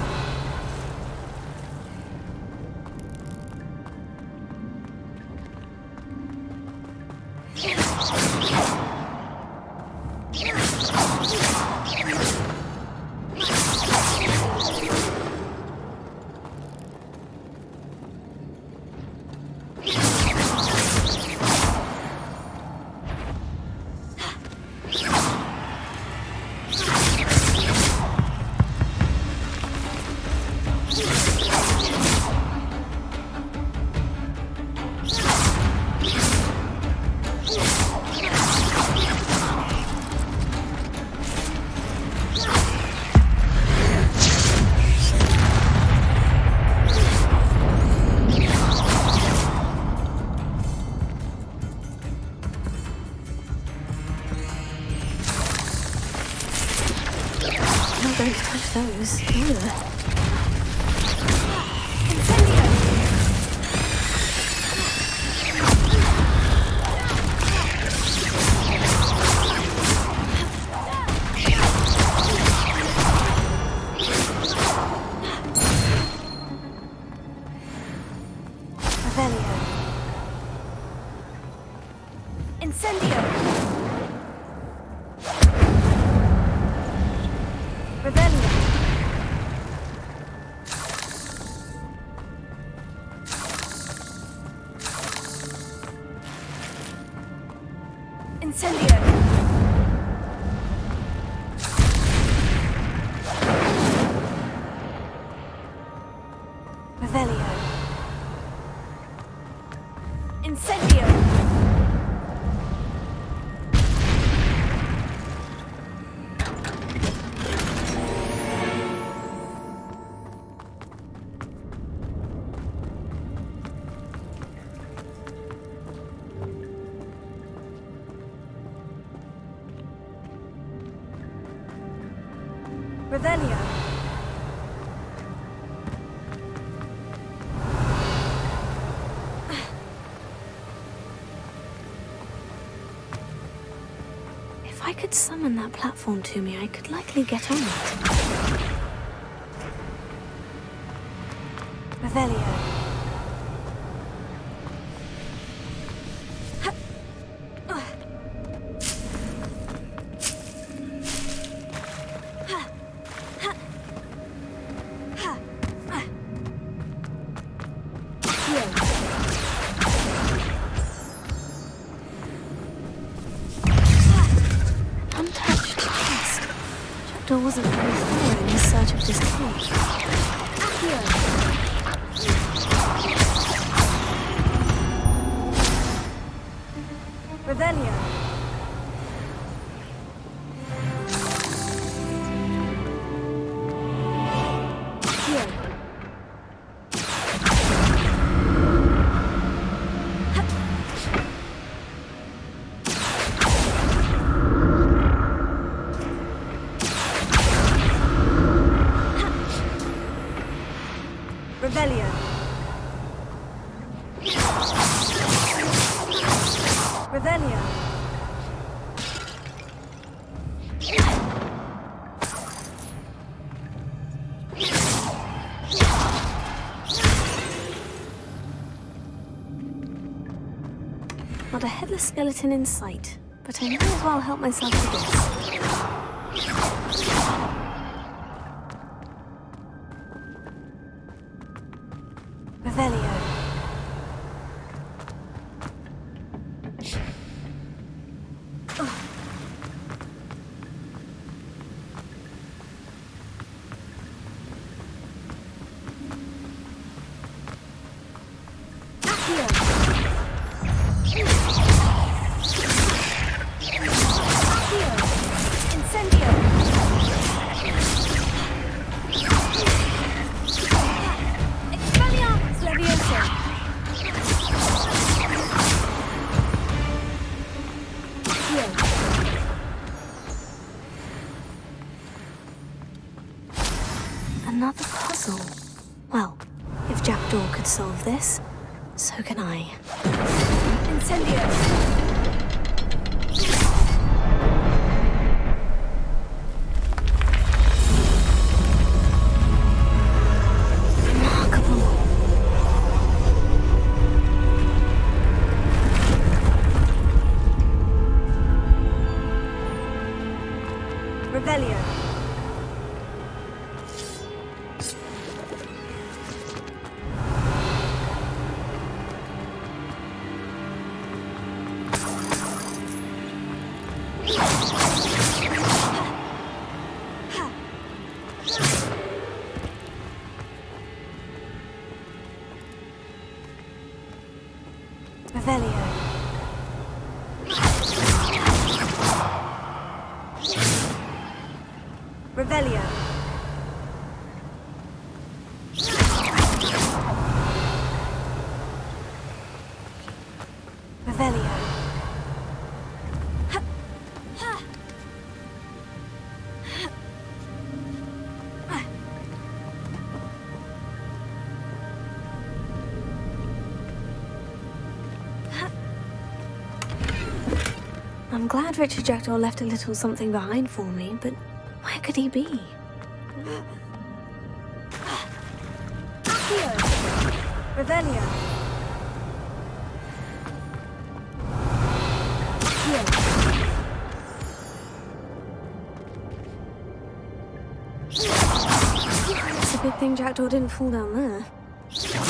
I'm not going to touch those. Ugh. Incendio! Revelio! Incendio! Revelio! Incendio! Revelio. If I could summon that platform to me, I could likely get on it. Revelio. Untouched chest. Jackdaw wasn't very thorough in his search of this cave. Revelio. Revelio. Revelio. Not a headless skeleton in sight, but I might as well help myself to this. Revelio. Another puzzle. Well, if Jackdaw could solve this, so can I. Incendio! Revelio. Revelio. Revelio. Revelio. I'm glad Richard Jackdaw left a little something behind for me, but where could he be? Here. Revelio. Here. It's a good thing Jackdaw didn't fall down there. Here.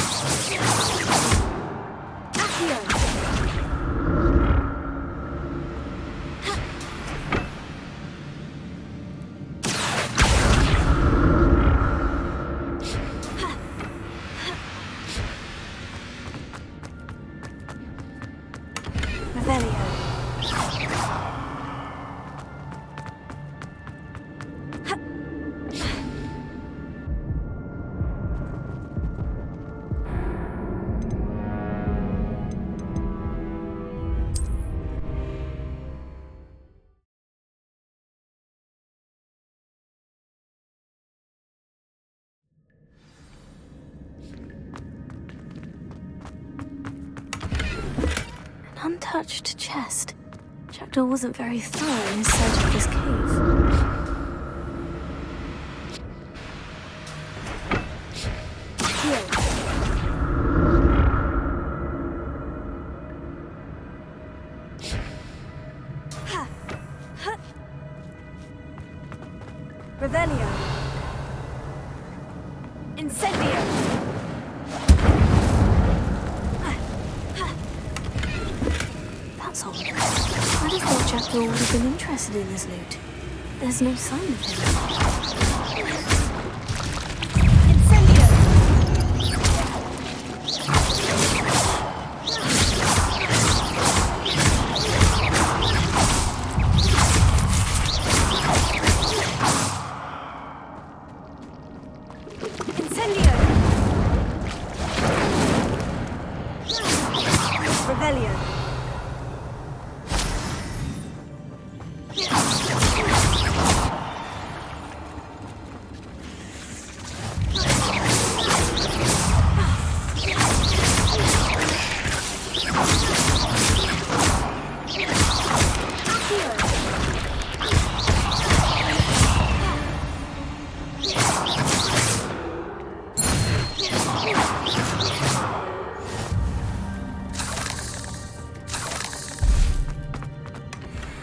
Untouched chest. Jackdaw wasn't very thorough in his search of this cave. Here. household. I'd have thought Jackdaw would have been interested in this loot. There's no sign of him. Incendio! Revelio.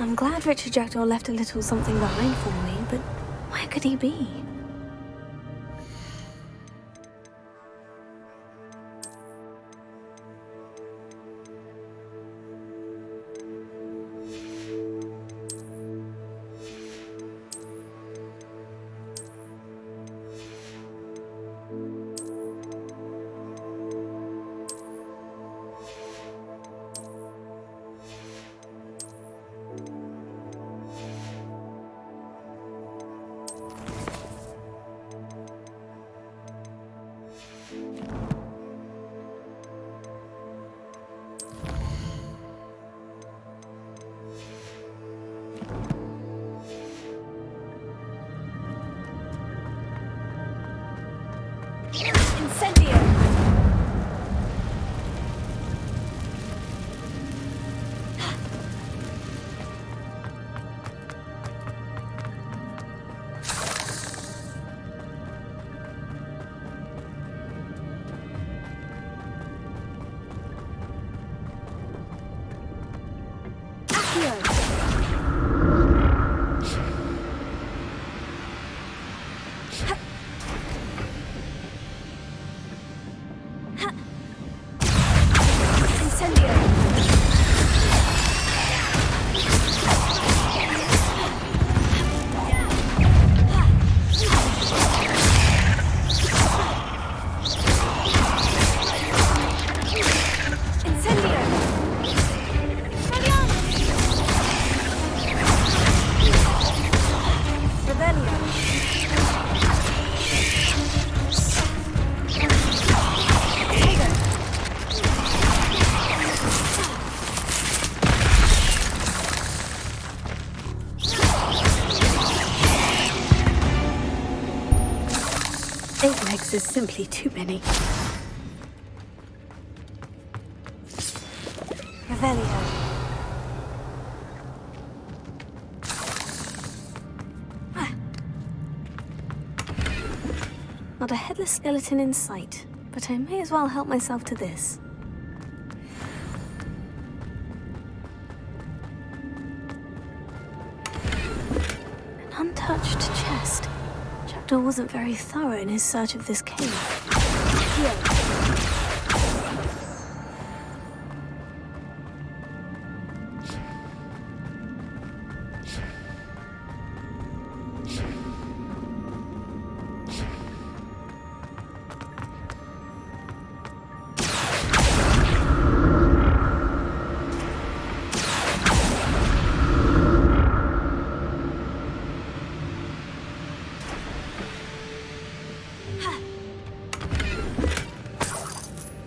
I'm glad Richard Jackdaw left a little something behind for me, but where could he be? Incendio! There's simply too many. Revelio. Not a headless skeleton in sight, but I may as well help myself to this. An untouched chest. Jackdaw wasn't very thorough in his search of this cave. Here.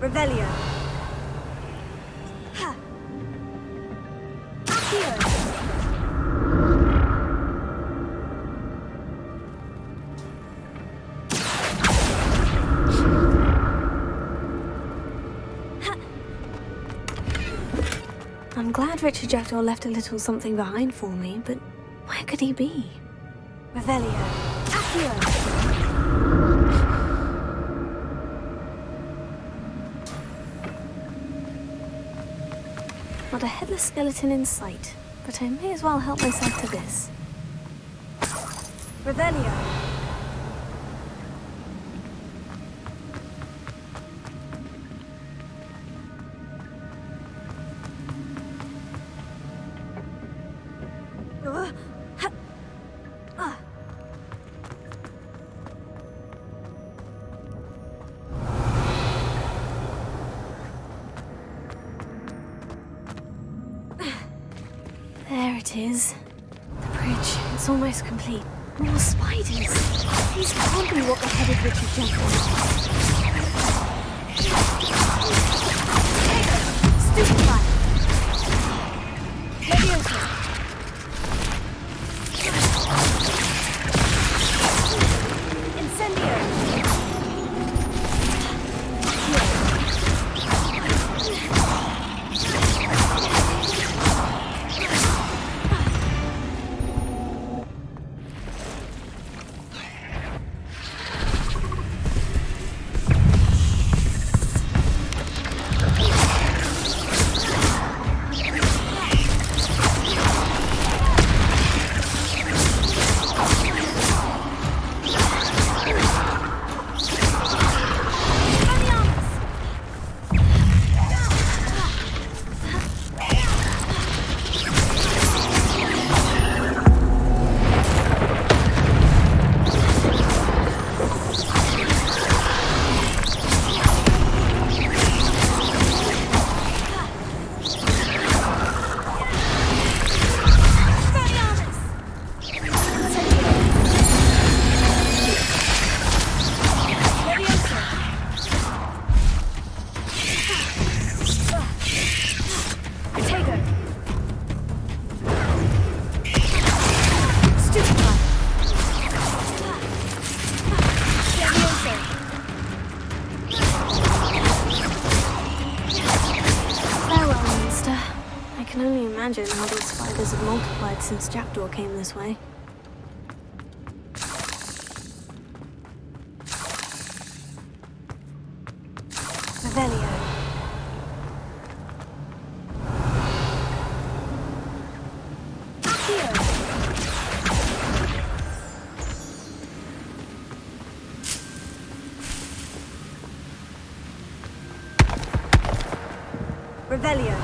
Revelio. I'm glad Richard Jackdaw left a little something behind for me, but where could he be? Revelio. Accio. Not a headless skeleton in sight, but I may as well help myself to this. Revelio. There it is. The bridge. It's almost complete. More spiders. These can't be what beheaded Richard Jenkins. Stupefy! Leviosa! Incendio! Imagine how these spiders have multiplied since Jackdaw came this way. Revelio. Revelio.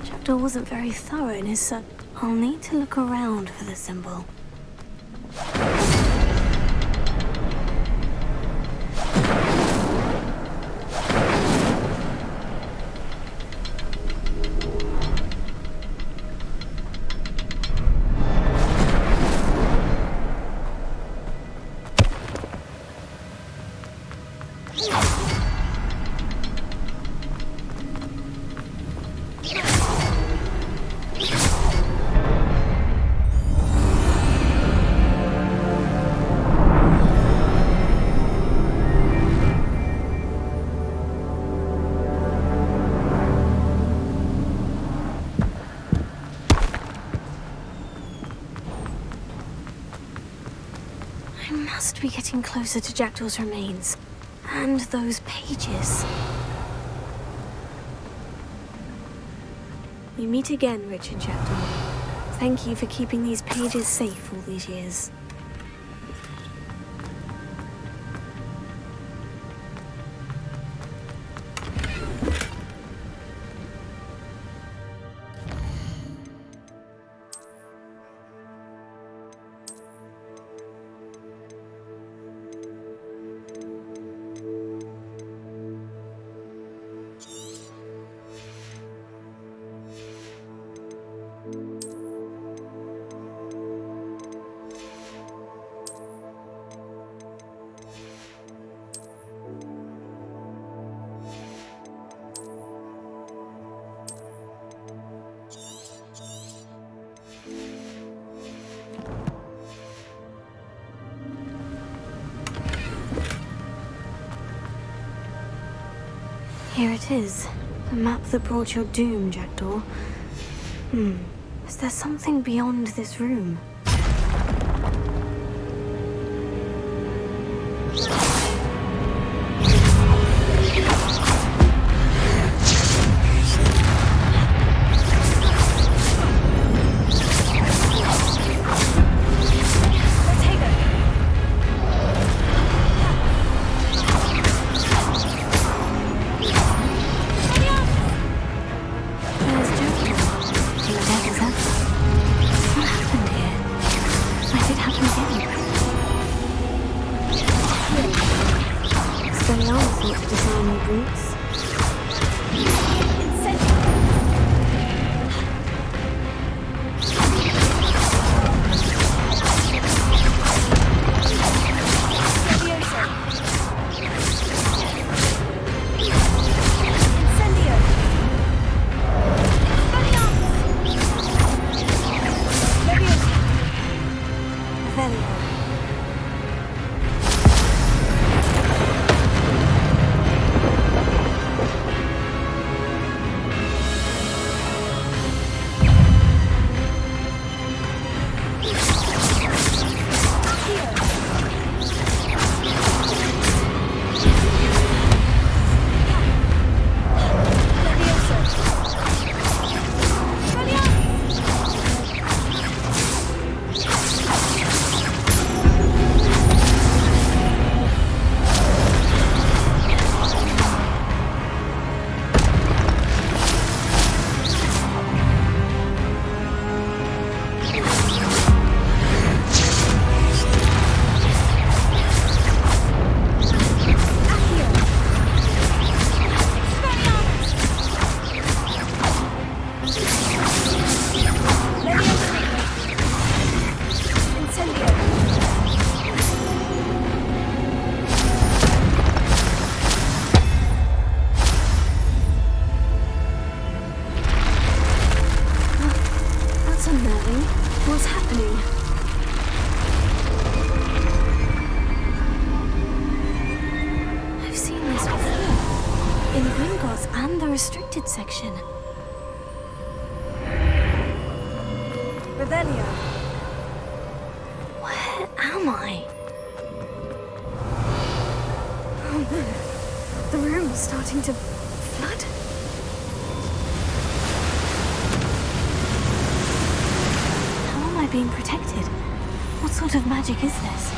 Jackdaw wasn't very thorough in his search. I'll need to look around for the symbol. Must be getting closer to Jackdaw's remains. And those pages. We meet again, Richard Jackdaw. Thank you for keeping these pages safe all these years. Here it is. The map that brought your doom, Jackdaw. Is there something beyond this room? Let's take something. What's happening? I've seen this before. In Gringotts and the restricted section. Revelio. Where am I? Oh no. The room is starting to flood. How am I being protected? What sort of magic is this?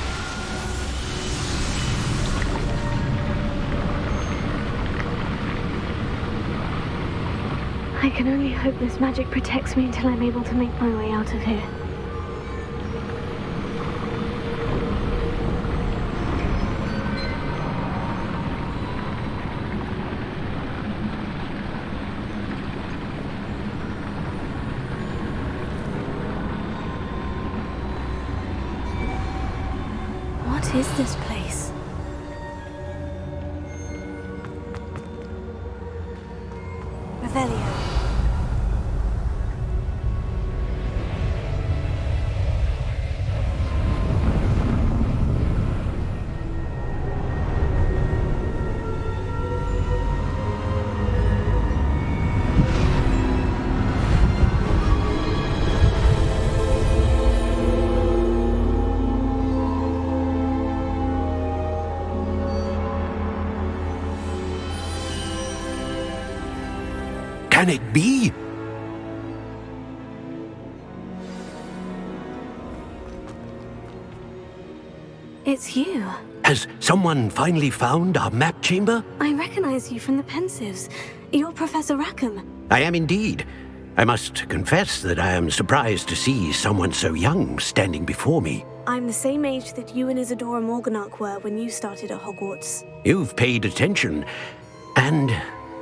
I can only hope this magic protects me until I'm able to make my way out of here. What is this place? Revelio. Can it be? It's you. Has someone finally found our map chamber? I recognize you from the Pensives. You're Professor Rackham. I am indeed. I must confess that I am surprised to see someone so young standing before me. I'm the same age that you and Isadora Morganach were when you started at Hogwarts. You've paid attention, and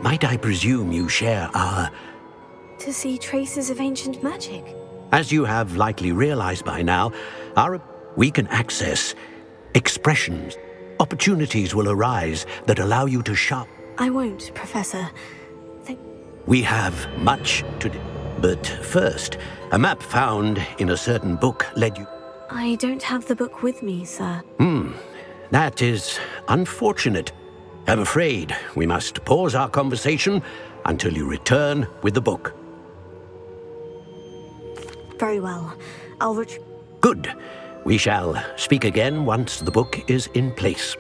might I presume you share our... To see traces of ancient magic. As you have likely realized by now, we can access expressions. Opportunities will arise that allow you to shop. I won't, Professor. We have much to do. But first, a map found in a certain book led you... I don't have the book with me, sir. That is unfortunate. I'm afraid we must pause our conversation until you return with the book. Very well. I'll Good. We shall speak again once the book is in place.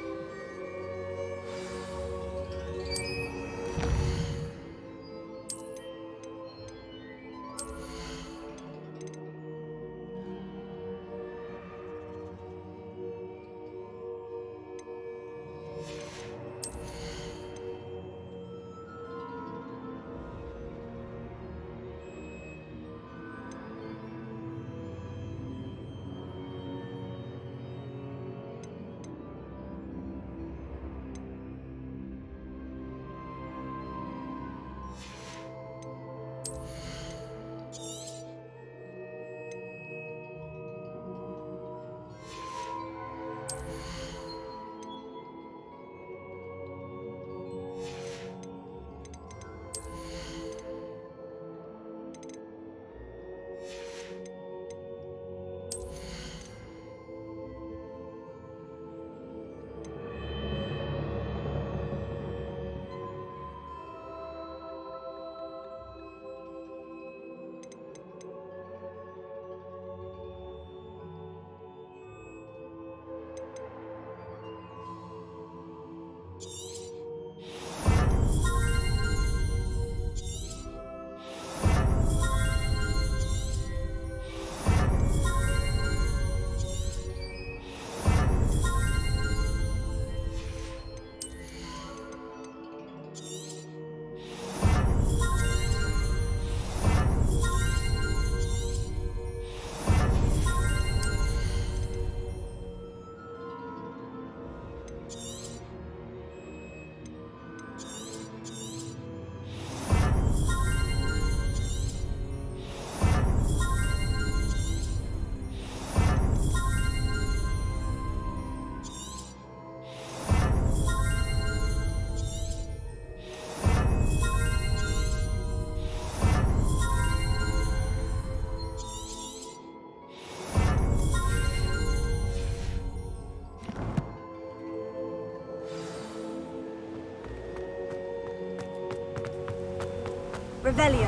Revelio.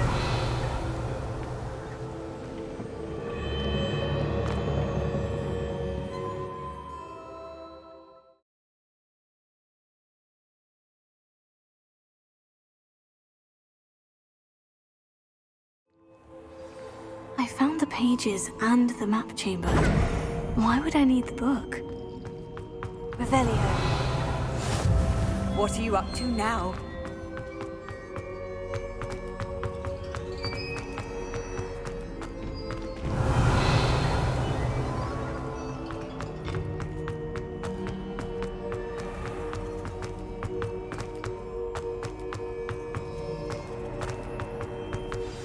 I found the pages and the map chamber. Why would I need the book? Revelio. What are you up to now?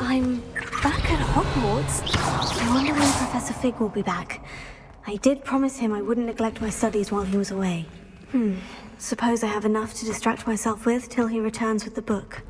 I'm back at Hogwarts. I wonder when Professor Fig will be back. I did promise him I wouldn't neglect my studies while he was away. Suppose I have enough to distract myself with till he returns with the book.